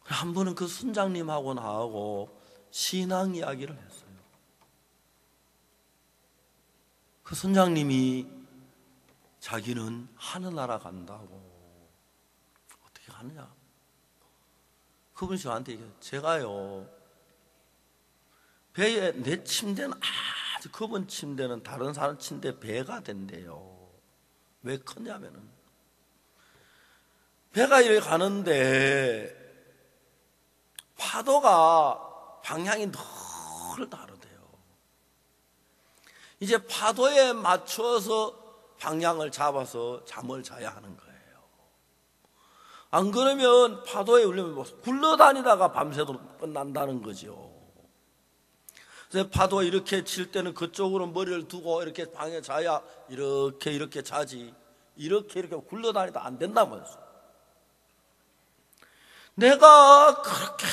한 번은 그 선장님하고 나하고 신앙 이야기를 했어요. 그 선장님이 자기는 하늘나라 간다고. 어떻게 가느냐? 그분이 저한테 얘기해요. 제가요, 배에 내 침대는 아주, 그분 침대는 다른 사람 침대 배가 된대요. 왜 크냐면은 배가 이렇게 가는데 파도가 방향이 늘 다르대요. 이제 파도에 맞춰서 방향을 잡아서 잠을 자야 하는 거예요. 안 그러면 파도에 울리면 굴러다니다가 밤새도록 끝난다는 거죠. 그래서 파도가 이렇게 칠 때는 그쪽으로 머리를 두고 이렇게 방에 자야 이렇게 자지, 이렇게 굴러다니다 안 된다면서. 내가 그렇게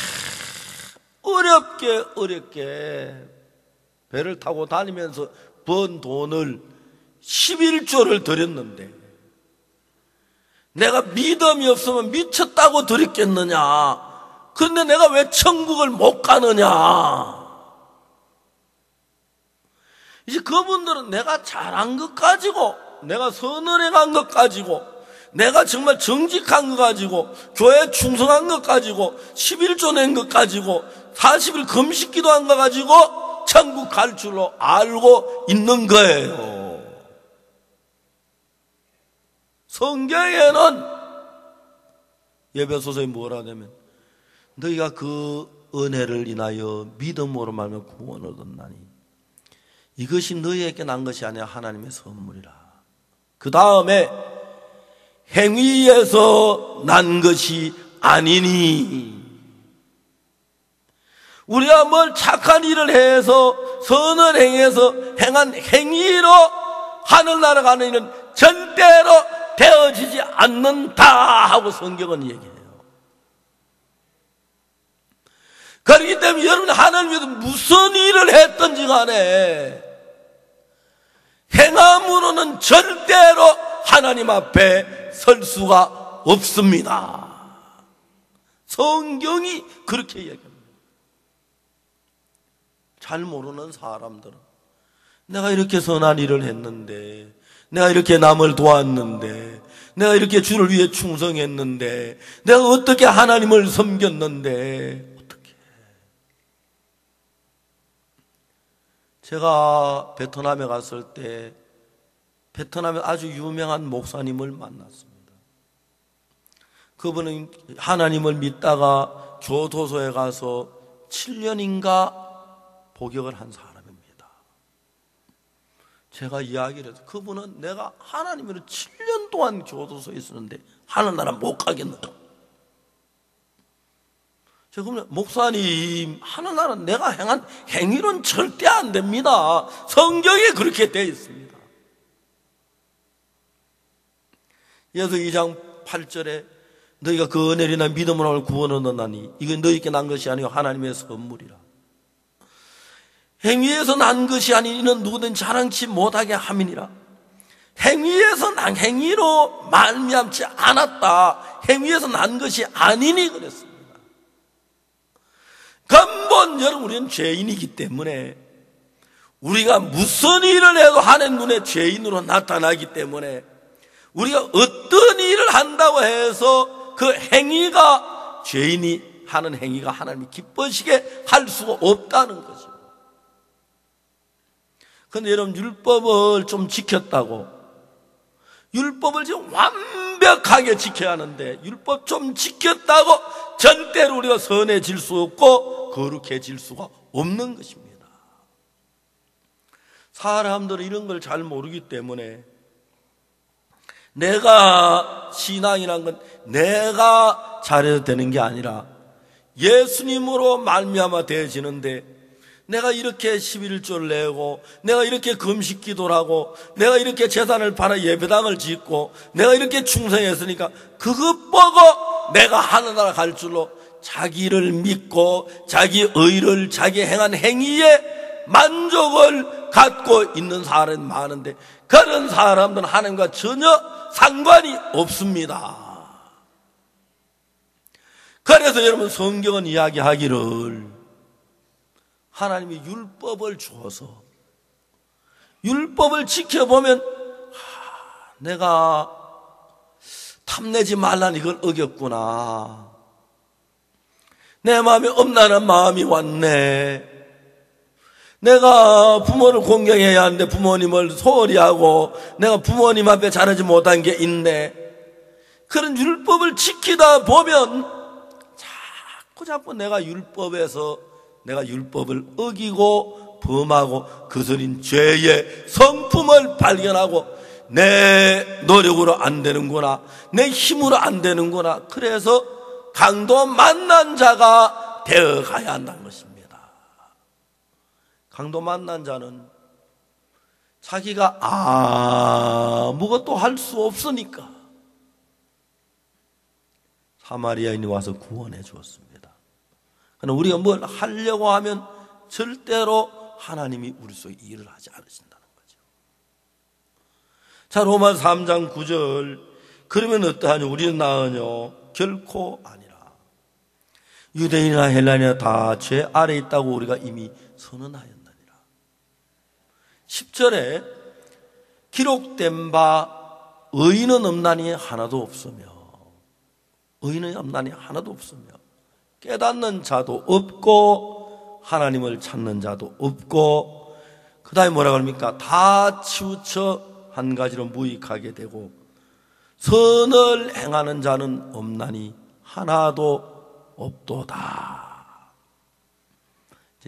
어렵게 배를 타고 다니면서 번 돈을 11조를 드렸는데 내가 믿음이 없으면 미쳤다고 드렸겠느냐? 그런데 내가 왜 천국을 못 가느냐? 이제 그분들은 내가 잘한 것 가지고, 내가 선을 행한 것 가지고, 내가 정말 정직한 것 가지고, 교회에 충성한 것 가지고, 11조 낸 것 가지고, 40일 금식 기도한 것 가지고 천국 갈 줄로 알고 있는 거예요. 성경에는 에베소서에 뭐라 하냐면 너희가 그 은혜를 인하여 믿음으로 말하며 구원을 얻었나니 이것이 너희에게 난 것이 아니라 하나님의 선물이라. 그 다음에 행위에서 난 것이 아니니, 우리가 뭘 착한 일을 해서 선을 행해서 행한 행위로 하늘나라 가는 일은 절대로 되어지지 않는다 하고 성경은 얘기해요. 그렇기 때문에 여러분 하나님 위해서 무슨 일을 했든지 간에 행함으로는 절대로 하나님 앞에 설 수가 없습니다. 성경이 그렇게 얘기합니다. 잘 모르는 사람들은 내가 이렇게 선한 일을 했는데, 내가 이렇게 남을 도왔는데, 내가 이렇게 주를 위해 충성했는데, 내가 어떻게 하나님을 섬겼는데, 어떻게? 제가 베트남에 갔을 때 베트남에 아주 유명한 목사님을 만났습니다. 그분은 하나님을 믿다가 교도소에 가서 7년인가 복역을 한 사람입니다. 제가 이야기를 해서 그분은 내가 하나님으로 7년 동안 교도소에 있었는데 하늘나라 못 가겠노. 제가 그러면 목사님, 하늘나라 내가 행한 행위로는 절대 안 됩니다. 성경에 그렇게 되어 있습니다. 예수 2장 8절에 너희가 그 은혜리나 믿음으로 구원을 얻었나니 이건 너희에게 난 것이 아니요 하나님의 선물이라. 행위에서 난 것이 아닌 이는 누구든 자랑치 못하게 함이니라. 행위에서 난 행위로 말미암지 않았다. 행위에서 난 것이 아니니 그랬습니다. 근본 여러분 우리는 죄인이기 때문에 우리가 무슨 일을 해도 하나님 눈에 죄인으로 나타나기 때문에 우리가 어떤 일을 한다고 해서 그 행위가 죄인이 하는 행위가 하나님이 기뻐하시게 할 수가 없다는 거죠. 그런데 여러분 율법을 좀 지켰다고 율법을 지금 완벽하게 지켜야 하는데 율법 좀 지켰다고 절대로 우리가 선해질 수 없고 거룩해질 수가 없는 것입니다. 사람들은 이런 걸 잘 모르기 때문에 내가 신앙이란 건 내가 잘해도 되는 게 아니라 예수님으로 말미암아 되어지는데 내가 이렇게 11조를 내고 내가 이렇게 금식 기도를 하고 내가 이렇게 재산을 팔아 예배당을 짓고 내가 이렇게 충성했으니까 그것 보고 내가 하늘나라 갈 줄로 자기를 믿고 자기 의를 자기 행한 행위에 만족을 갖고 있는 사람이 많은데 그런 사람들은 하나님과 전혀 상관이 없습니다. 그래서 여러분 성경은 이야기하기를 하나님이 율법을 주어서 율법을 지켜보면 내가 탐내지 말라는 이걸 어겼구나. 내 마음에 엄란한 마음이 왔네. 내가 부모를 공경해야 하는데 부모님을 소홀히 하고 내가 부모님 앞에 잘하지 못한 게 있네. 그런 율법을 지키다 보면 자꾸 내가 율법을 어기고 범하고 거스린 죄의 성품을 발견하고 내 노력으로 안 되는구나, 내 힘으로 안 되는구나. 그래서 강도 만난 자가 되어가야 한다는 것입니다. 강도 만난 자는 자기가 아무것도 할 수 없으니까 사마리아인이 와서 구원해 주었습니다. 그러나 우리가 뭘 하려고 하면 절대로 하나님이 우리 속에 일을 하지 않으신다는 거죠. 자, 로마서 3장 9절, 그러면 어떠하냐? 우리는 나으뇨? 결코 아니라. 유대인이나 헬라인이나 다 죄 아래 있다고 우리가 이미 선언하였느니라. 10절에 기록된 바 의인은 없나니 하나도 없으며, 의인은 없나니 하나도 없으며, 깨닫는 자도 없고 하나님을 찾는 자도 없고, 그 다음에 뭐라 그럽니까? 다 치우쳐 한 가지로 무익하게 되고 선을 행하는 자는 없나니 하나도 없도다.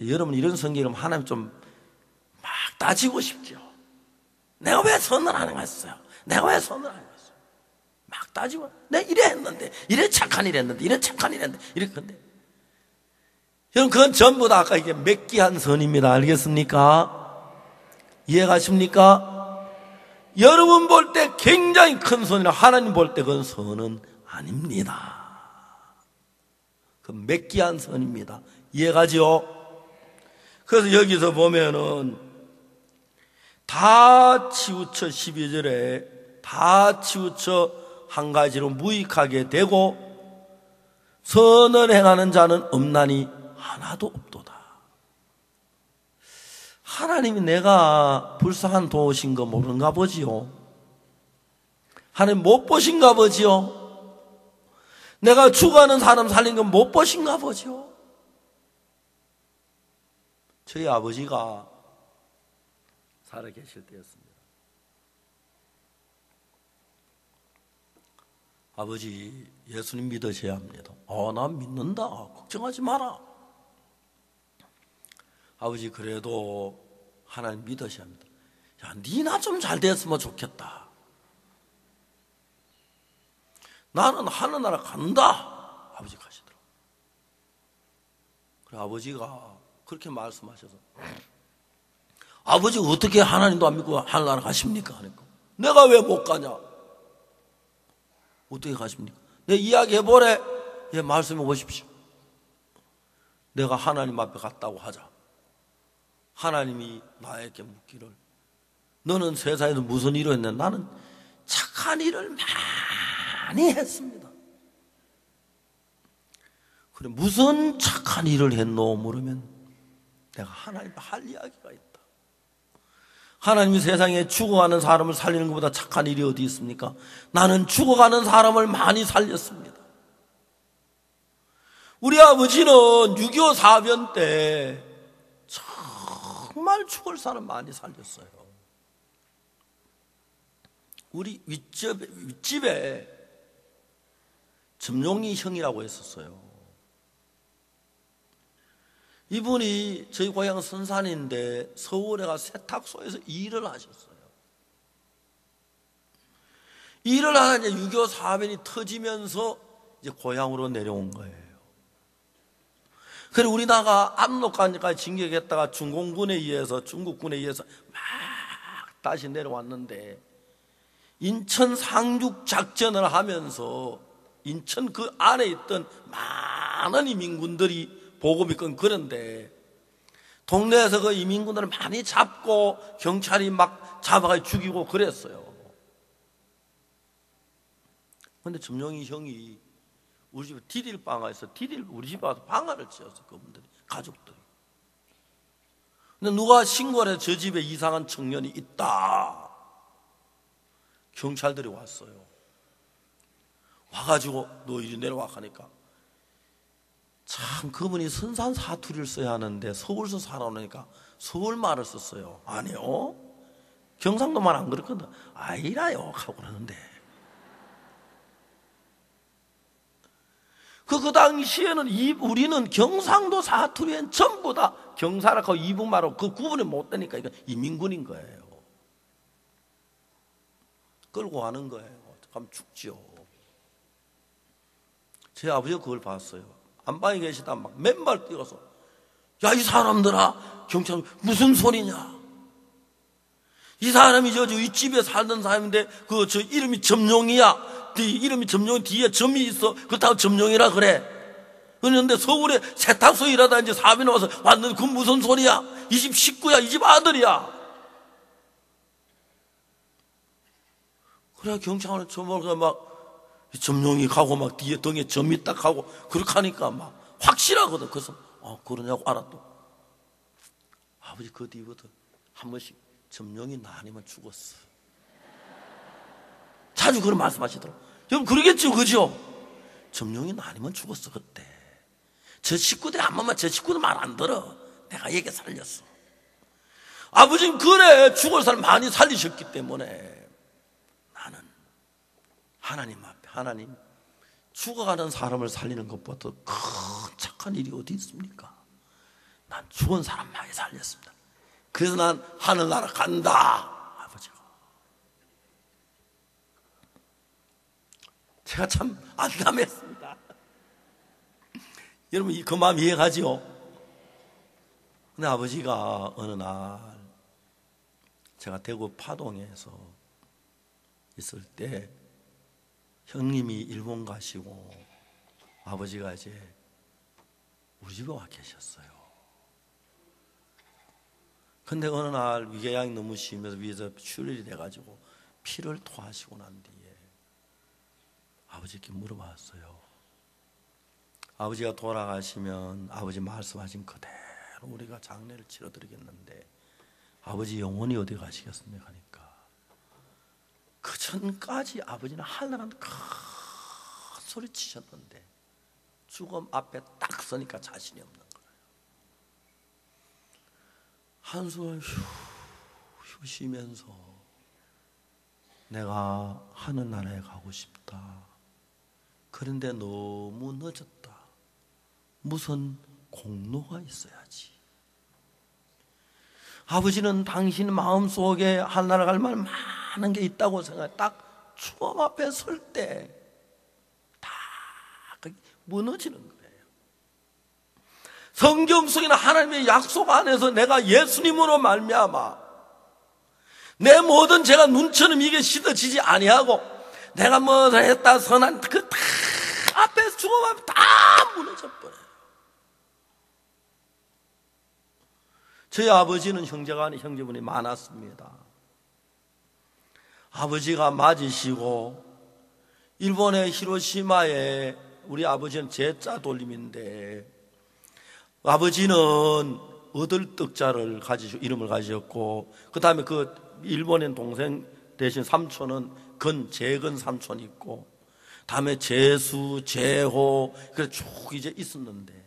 여러분, 이런 성경을 하나님 좀 막 따지고 싶죠. 내가 왜 선을 안 했어요? 내가 왜 선을 안 했어요? 막 따지고, 내가 이래 했는데, 이래 착한 일 했는데, 이래 착한 일 했는데, 이래 근데. 여러분, 그건 전부 다 아까 이게 매끼한 선입니다. 알겠습니까? 이해가십니까? 여러분 볼 때 굉장히 큰 선이라 하나님 볼 때 그건 선은 아닙니다. 그건 매끼한 선입니다. 이해가죠? 그래서 여기서 보면은 다 치우쳐 12절에 다 치우쳐 한 가지로 무익하게 되고 선을 행하는 자는 없나니 하나도 없도다. 하나님이 내가 불쌍한 도우신 거 모르는가 보지요. 하나님 못 보신가 보지요. 내가 죽어가는 사람 살린 거 못 보신가 보지요. 저희 아버지가 살아 계실 때였습니다. 아버지, 예수님 믿으셔야 합니다. 나 믿는다. 걱정하지 마라. 아버지, 그래도 하나님 믿으셔야 합니다. 야, 니나 좀 잘 됐으면 좋겠다. 나는 하늘나라 간다. 아버지 가시더라고요. 그래, 아버지가 그렇게 말씀하셔서, 아버지가 어떻게 하나님도 안 믿고 하늘나라 가십니까? 하니까, 내가 왜 못 가냐? 어떻게 가십니까? 내 이야기 해보래. 예, 말씀해 보십시오. 내가 하나님 앞에 갔다고 하자. 하나님이 나에게 묻기를, 너는 세상에서 무슨 일을 했냐? 나는 착한 일을 많이 했습니다. 그래, 무슨 착한 일을 했노? 물으면 내가 하나님 앞에 할 이야기가 있다. 하나님이 세상에 죽어가는 사람을 살리는 것보다 착한 일이 어디 있습니까? 나는 죽어가는 사람을 많이 살렸습니다. 우리 아버지는 6.25 사변 때 정말 죽을 사람 많이 살렸어요. 우리 윗집에 점용이 형이라고 했었어요. 이분이 저희 고향 선산인데 서울에 가 세탁소에서 일을 하셨어요. 일을 하다 이제 6.25 사변이 터지면서 이제 고향으로 내려온 거예요. 그리고 우리나라가 압록강까지 진격했다가 중공군에 의해서, 중국군에 의해서 막 다시 내려왔는데, 인천 상륙 작전을 하면서 인천 그 안에 있던 많은 이민군들이 보급이 건 그런데, 동네에서 그 이민군들을 많이 잡고 경찰이 막 잡아가 죽이고 그랬어요. 근데 점용이 형이 우리 집에 디딜방아에서 우리 집에 와서 방아를 찧었어, 그분들이, 가족들이. 근데 누가 신고를 해서 저 집에 이상한 청년이 있다. 경찰들이 왔어요. 와가지고 너 이리 내려와 하니까, 참 그분이 선산 사투리를 써야 하는데 서울서 살아오니까 서울말을 썼어요. 아니요, 경상도 말 안 그렇거든. 아이라요 하고 그러는데, 그 당시에는 우리는 경상도 사투리엔 전부 다 경사라고 이북말하고 그 구분이 못 되니까 이건 이민군인 거예요. 끌고 가는 거예요. 그럼 죽죠. 제 아버지가 그걸 봤어요. 안방에 계시다 막 맨발 뛰어서, 야, 이 사람들아, 경찰 무슨 소리냐? 이 사람이 저 윗집에 살던 사람인데 저 이름이 점용이야. 네 이름이 점용, 뒤에 점이 있어. 그렇다고 점용이라 그래. 그런데 서울에 세탁소 일하다 이제 사업이 나와서 왔는데 그 무슨 소리야? 이 집 식구야, 이 집 아들이야. 그래 경찰은 저보고 막 점령이 가고 막 뒤에 등에 점이 딱 하고 그렇게 하니까 막 확실하거든. 그래서 그러냐고 알았또. 아버지 그 뒤부터 한 번씩 점령이 나 아니면 죽었어. 자주 그런 말씀하시더라고. 여러분 그러겠죠, 그죠? 점령이 나 아니면 죽었어 그때. 저 식구들이 한 번만 저 식구들 말 안 들어. 내가 얘기 살렸어. 아버지는 그래 죽을 사람 많이 살리셨기 때문에 나는 하나님 앞에 하나님 죽어가는 사람을 살리는 것보다 큰 착한 일이 어디 있습니까? 난 죽은 사람 많이 살렸습니다. 그래서 난 하늘나라 간다. 아버지가 제가 참 안담했습니다. 여러분 그 마음 이해가지요? 근데 아버지가 어느 날 제가 대구 파동에서 있을 때 형님이 일본 가시고 아버지가 이제 우리 집에 와 계셨어요. 근데 어느 날 위궤양이 너무 심해서 위에서 출혈이 돼가지고 피를 토하시고 난 뒤에 아버지께 물어봤어요. 아버지가 돌아가시면 아버지 말씀하신 그대로 우리가 장례를 치러드리겠는데 아버지 영혼이 어디 가시겠습니까? 하니까 그 전까지 아버지는 하늘한 큰 소리 치셨는데 죽음 앞에 딱 서니까 자신이 없는 거예요. 한숨을 휴 쉬면서 내가 하늘나라에 가고 싶다. 그런데 너무 늦었다. 무슨 공로가 있어야지. 아버지는 당신 마음속에 하늘나라 갈 말 많은 게 있다고 생각해. 딱 죽음 앞에 설 때 다 무너지는 거예요. 성경 속에는 하나님의 약속 안에서 내가 예수님으로 말미암아 내 모든 죄가 눈처럼 이게 씻어지지 아니하고 내가 뭐 했다 선한 그 다 앞에 죽음 앞에 다 무너져 버려요. 저희 아버지는 형제분이 많았습니다. 아버지가 맞으시고 일본의 히로시마에 우리 아버지는 제자 돌림인데 아버지는 얻을떡자를 가지시고 이름을 가지셨고 그 다음에 그 일본인 동생 대신 삼촌은 재근 삼촌이 있고 다음에 재수, 재호 그래 쭉 이제 있었는데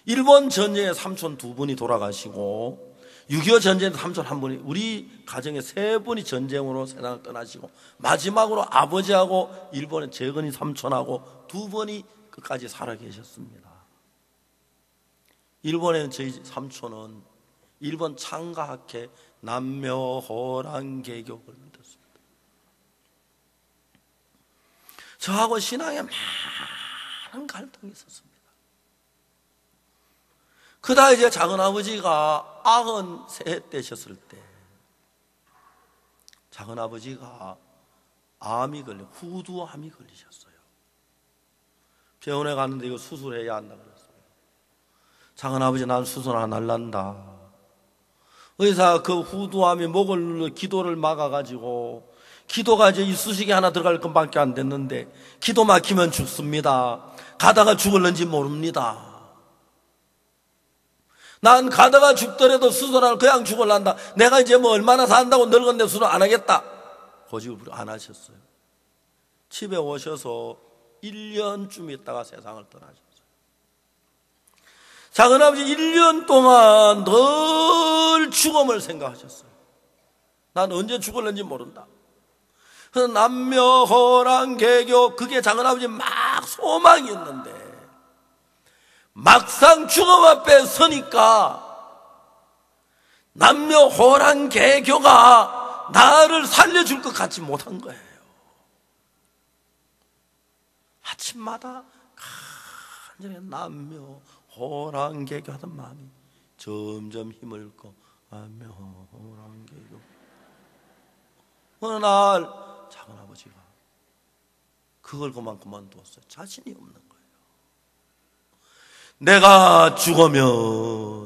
일본 전쟁에 삼촌 2분이 돌아가시고 6.25 전쟁에 삼촌 1분이 우리 가정에 3분이 전쟁으로 세상을 떠나시고 마지막으로 아버지하고 일본의 재근이 삼촌하고 2분이 끝까지 살아계셨습니다. 일본의 저희 삼촌은 일본 창가학회 남묘호랑개교를 믿었습니다. 저하고 신앙에 많은 갈등이 있었습니다. 그다 이제 작은아버지가 93 되셨을 때 작은아버지가 후두암이 걸리셨어요. 병원에 갔는데 이거 수술해야 한다 그랬어요. 작은아버지 난 수술 안 할란다. 의사 그 후두암이 목을 눌러 기도를 막아가지고 기도가 이제 이쑤시개 하나 들어갈 것밖에 안 됐는데 기도 막히면 죽습니다. 가다가 죽을는지 모릅니다. 난 가다가 죽더라도 수술하면 그냥 죽을란다. 내가 이제 뭐 얼마나 산다고 늙었는데 수술 안 하겠다. 고집을 안 하셨어요. 집에 오셔서 1년쯤 있다가 세상을 떠나셨어요. 작은아버지 1년 동안 늘 죽음을 생각하셨어요. 난 언제 죽을는지 모른다. 그래서 남묘호랑개교 그게 작은아버지 막 소망이었는데 막상 죽음 앞에 서니까 남묘호랑개교가 나를 살려줄 것 같지 못한 거예요. 아침마다 간절히 남묘호랑개교 하던 마음이 점점 힘을 잃고 남묘호랑개교. 어느 날 작은아버지가 그걸 그만두었어요. 자신이 없는 거예요. 내가 죽으면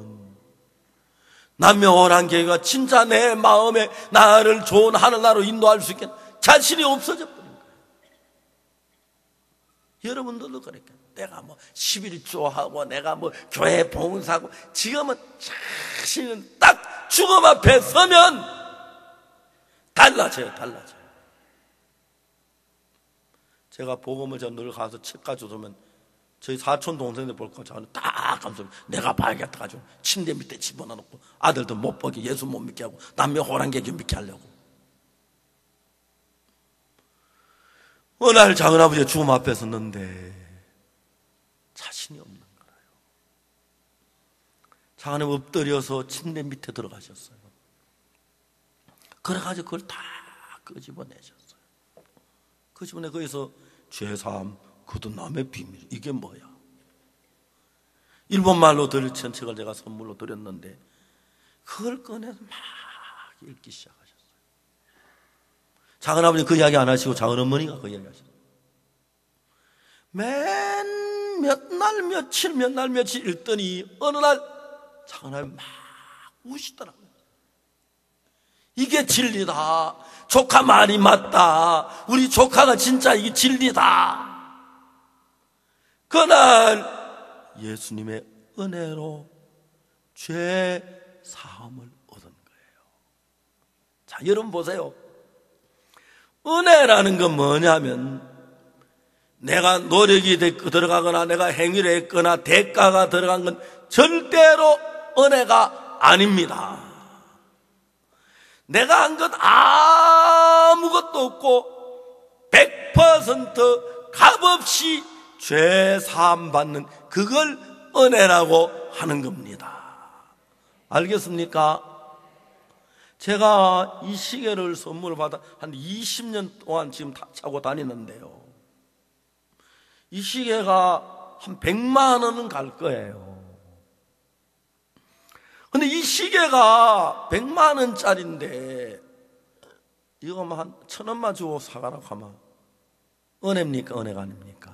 남녀호랑개가 진짜 내 마음에 나를 좋은 하늘나라로 인도할 수 있겠는 자신이 없어져 버린 거예요. 여러분들도 그러니까 내가 뭐 11조하고 내가 뭐 교회 봉사하고 지금은 자신은 딱 죽음 앞에 서면 달라져요. 제가 복음을 늘 가서 책 가져오면 저희 사촌 동생들 볼 거 저는 딱 감사합니다. 내가 봐야겠다 가지고 침대 밑에 집어넣고 아들도 못 보게 예수 못 믿게 하고 남녀 호랑개교 믿게 하려고. 어느 날 작은아버지가 죽음 앞에 섰는데 자신이 없는 거예요. 작은아버지 엎드려서 침대 밑에 들어가셨어요. 그래가지고 그걸 다 끄집어내셨어요. 끄집어내 거기서 죄사함 거듭남의 비밀, 이게 뭐야? 일본말로 들으신 책을 제가 선물로 드렸는데 그걸 꺼내서 막 읽기 시작하셨어요. 작은아버지 그 이야기 안 하시고 작은어머니가 그 이야기 하셨어요. 맨 몇 날 며칠 읽더니 어느 날 작은아버지 막 우시더라고요. 이게 진리다. 조카 말이 맞다. 우리 조카가 진짜 이게 진리다. 그날 예수님의 은혜로 죄 사함을 얻은 거예요. 자, 여러분 보세요. 은혜라는 건 뭐냐면 내가 노력이 들어가거나 내가 행위를 했거나 대가가 들어간 건 절대로 은혜가 아닙니다. 내가 한 것 아무것도 없고 100% 값없이 죄 사함 받는 그걸 은혜라고 하는 겁니다. 알겠습니까? 제가 이 시계를 선물을 받아 한 20년 동안 지금 차고 다니는데요. 이 시계가 한 100만 원은 갈 거예요. 근데 이 시계가 100만 원짜리인데 이거만 한 1,000원만 주고 사가라고 하면 은혜입니까? 은혜가 아닙니까?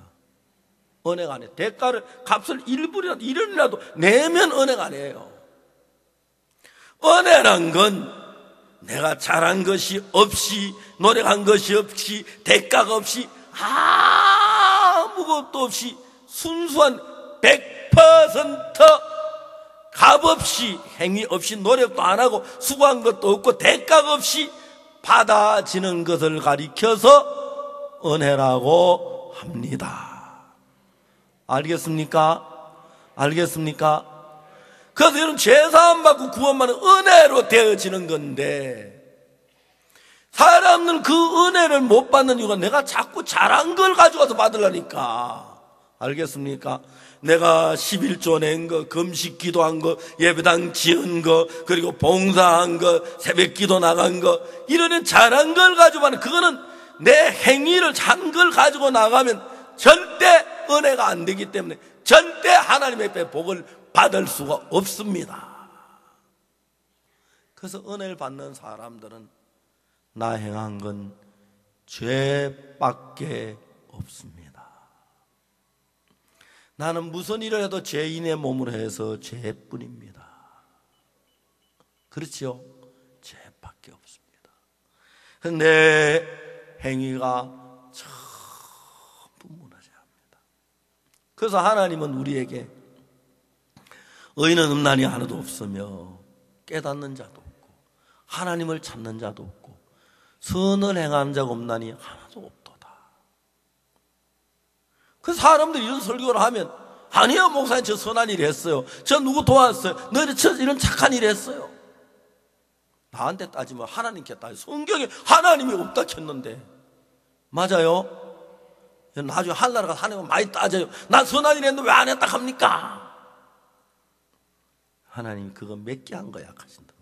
은혜가 아니에요. 대가를 값을 일원이라도 내면 은혜가 아니에요. 은혜란 건 내가 잘한 것이 없이 노력한 것이 없이 대가가 없이 아무것도 없이 순수한 100% 값없이 행위 없이 노력도 안 하고 수고한 것도 없고 대가가 없이 받아지는 것을 가리켜서 은혜라고 합니다. 알겠습니까? 알겠습니까? 그래서 여러분 죄사함 받고 구원받는 은혜로 되어지는 건데 사람은 그 은혜를 못 받는 이유가 내가 자꾸 잘한 걸 가져가서 받으려니까. 알겠습니까? 내가 11조 낸 거, 금식 기도한 거, 예배당 지은 거, 그리고 봉사한 거, 새벽 기도 나간 거, 이런 잘한 걸 가지고 하는 그거는 내 행위를 한 걸 가지고 나가면 절대 은혜가 안 되기 때문에 절대 하나님의 배 복을 받을 수가 없습니다. 그래서 은혜를 받는 사람들은 나 행한 건 죄밖에 없습니다. 나는 무슨 일을 해도 죄인의 몸으로 해서 죄뿐입니다. 그렇죠? 죄밖에 없습니다. 내 행위가 전부 무너져야 합니다. 그래서 하나님은 우리에게 의인은 음란이 하나도 없으며 깨닫는 자도 없고 하나님을 찾는 자도 없고 선을 행하는 자가 없나니 하나도 없도다. 그 사람들이 이런 설교를 하면 아니요 목사님 저 선한 일 했어요. 저 누구 도왔어요. 너희들 저 이런 착한 일 했어요. 나한테 따지면 하나님께 따지면 성경에 하나님이 없다 쳤는데 맞아요? 나중에 하늘나라 가서 하나님은 많이 따져요. 난 선한 일 했는데 왜 안 했다 합니까? 하나님이 그거 몇 개 한 거야 하신다.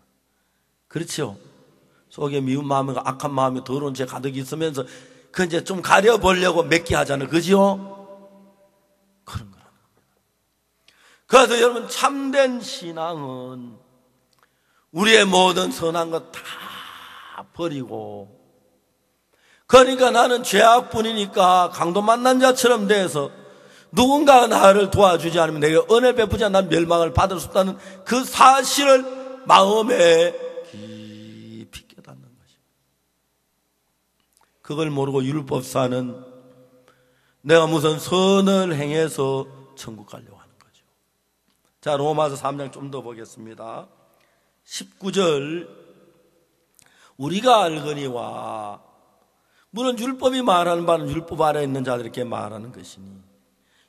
그렇죠? 속에 미운 마음과 악한 마음이 더러운 죄 가득 있으면서 그 이제 좀 가려보려고 몇 개 하잖아요. 그죠? 그런 거라는 겁니다. 그래서 여러분 참된 신앙은 우리의 모든 선한 것 다 버리고 그러니까 나는 죄악뿐이니까 강도 만난 자처럼 돼서 누군가 나를 도와주지 않으면 내게 은혜 베푸지 않으면 멸망을 받을 수 없다는 그 사실을 마음에 깊이 깨닫는 것입니다. 그걸 모르고 율법사는 내가 무슨 선을 행해서 천국 가려고 하는 거죠. 자, 로마서 3장 좀 더 보겠습니다. 19절, 우리가 알거니와, 물론 율법이 말하는 바는 율법 아래에 있는 자들에게 말하는 것이니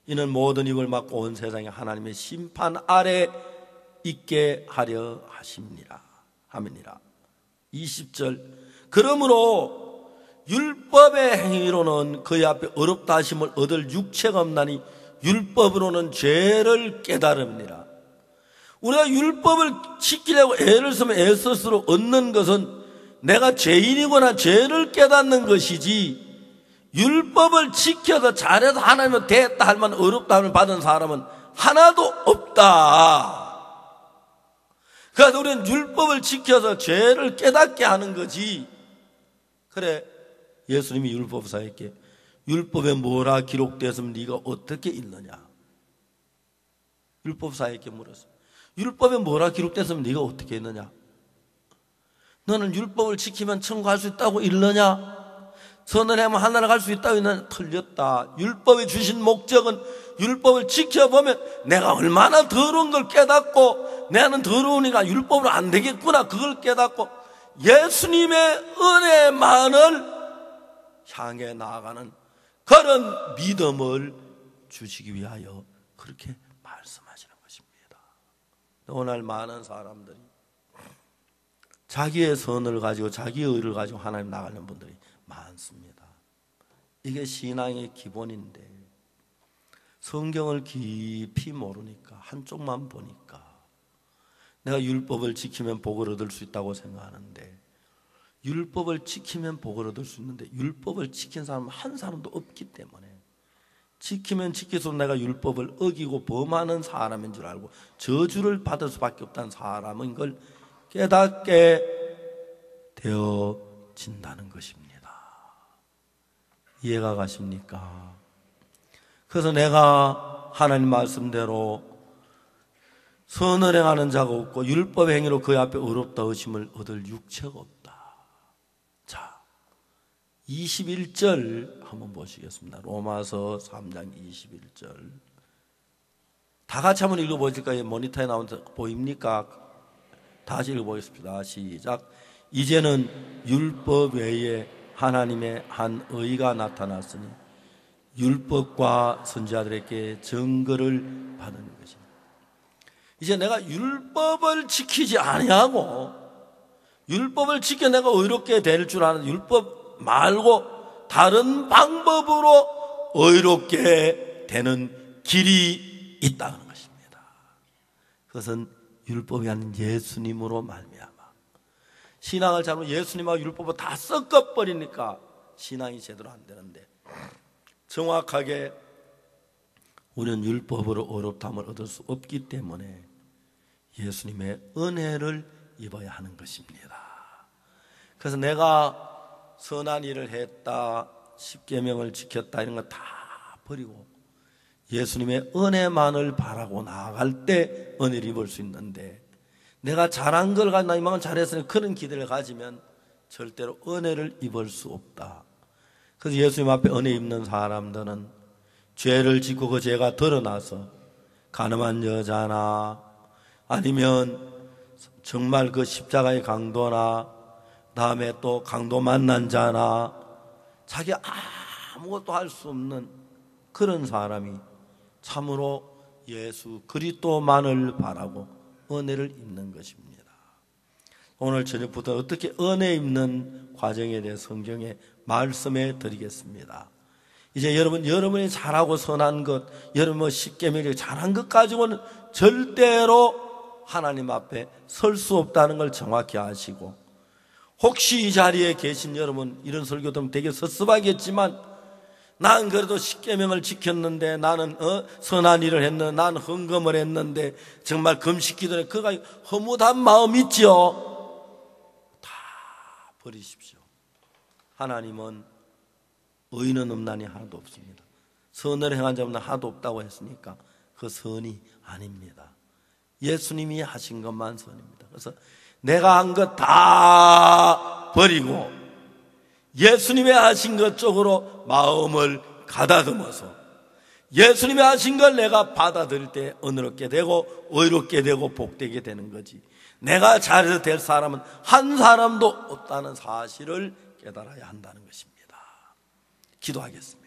이는 모든 입을 막고 온 세상에 하나님의 심판 아래 있게 하려 하심이니라. 20절, 그러므로 율법의 행위로는 그의 앞에 어렵다 하심을 얻을 육체가 없나니 율법으로는 죄를 깨달음이니라. 우리가 율법을 지키려고 애를 쓰면 애쓸수록 얻는 것은 내가 죄인이거나 죄를 깨닫는 것이지, 율법을 지켜서 잘해서 하나님은 됐다 할 만한 어렵다 함을 받은 사람은 하나도 없다. 그래서 우리는 율법을 지켜서 죄를 깨닫게 하는 거지. 그래, 예수님이 율법사에게 율법에 뭐라 기록되었으면 네가 어떻게 읽느냐? 율법사에게 물었어. 율법에 뭐라 기록되었으면 네가 어떻게 읽느냐? 너는 율법을 지키면 천국 갈 수 있다고 읽느냐? 선을 하면 하늘을 갈 수 있다고 읽느냐? 틀렸다. 율법이 주신 목적은 율법을 지켜보면 내가 얼마나 더러운 걸 깨닫고 나는 더러우니까 율법으로 안 되겠구나, 그걸 깨닫고 예수님의 은혜만을 향해 나아가는 그런 믿음을 주시기 위하여 그렇게 말씀하시는 것입니다. 오늘 많은 사람들이 자기의 선을 가지고 자기의 의를 가지고 하나님 나가는 분들이 많습니다. 이게 신앙의 기본인데 성경을 깊이 모르니까, 한쪽만 보니까 내가 율법을 지키면 복을 얻을 수 있다고 생각하는데, 율법을 지키면 복을 얻을 수 있는데 율법을 지킨 사람은 한 사람도 없기 때문에 지키면 지킬수록 내가 율법을 어기고 범하는 사람인 줄 알고 저주를 받을 수밖에 없다는 사람인 걸 깨닫게 되어진다는 것입니다. 이해가 가십니까? 그래서 내가 하나님 말씀대로 선을 행하는 자가 없고 율법의 행위로 그 앞에 어렵다 의심을 얻을 육체가 없다. 자, 21절 한번 보시겠습니다. 로마서 3장 21절. 다 같이 한번 읽어보실까요? 모니터에 나오는 보입니까? 다시 읽어보겠습니다. 시작. 이제는 율법 외에 하나님의 한 의가 나타났으니 율법과 선지자들에게 증거를 받는 것입니다. 이제 내가 율법을 지키지 아니하고 율법을 지켜 내가 의롭게 될 줄 아는 율법 말고 다른 방법으로 의롭게 되는 길이 있다는 것입니다. 그것은 율법이 아닌 예수님으로 말미암아. 신앙을 잘못 예수님하고 율법을 다 섞어버리니까 신앙이 제대로 안 되는데, 정확하게 우리는 율법으로 어렵다함을 얻을 수 없기 때문에 예수님의 은혜를 입어야 하는 것입니다. 그래서 내가 선한 일을 했다, 십계명을 지켰다 이런 거 다 버리고 예수님의 은혜만을 바라고 나아갈 때 은혜를 입을 수 있는데, 내가 잘한 걸 가지고 나 이만큼 잘했으니 그런 기대를 가지면 절대로 은혜를 입을 수 없다. 그래서 예수님 앞에 은혜 입는 사람들은 죄를 짓고 그 죄가 드러나서 가늠한 여자나 아니면 정말 그 십자가의 강도나 다음에 또 강도 만난 자나 자기 아무것도 할 수 없는 그런 사람이 참으로 예수 그리스도만을 바라고 은혜를 입는 것입니다. 오늘 저녁부터 어떻게 은혜 입는 과정에 대해 성경에 말씀해 드리겠습니다. 이제 여러분이 잘하고 선한 것, 여러분 십계명을 잘한 것 가지고는 절대로 하나님 앞에 설 수 없다는 걸 정확히 아시고, 혹시 이 자리에 계신 여러분 이런 설교 들으면 되게 섭섭하겠지만, 난 그래도 십계명을 지켰는데, 나는 선한 일을 했는데, 나는 헌금을 했는데, 정말 금식기도에 그가 허무한 마음 있죠? 다 버리십시오. 하나님은 의인은 없나니 하나도 없습니다. 선을 행한 자는 하나도 없다고 했으니까 그 선이 아닙니다. 예수님이 하신 것만 선입니다. 그래서 내가 한 것 다 버리고 예수님이 하신 것 쪽으로 마음을 가다듬어서 예수님이 하신 걸 내가 받아들일 때 은혜롭게 되고 의롭게 되고 복되게 되는 거지, 내가 잘해서 될 사람은 한 사람도 없다는 사실을 깨달아야 한다는 것입니다. 기도하겠습니다.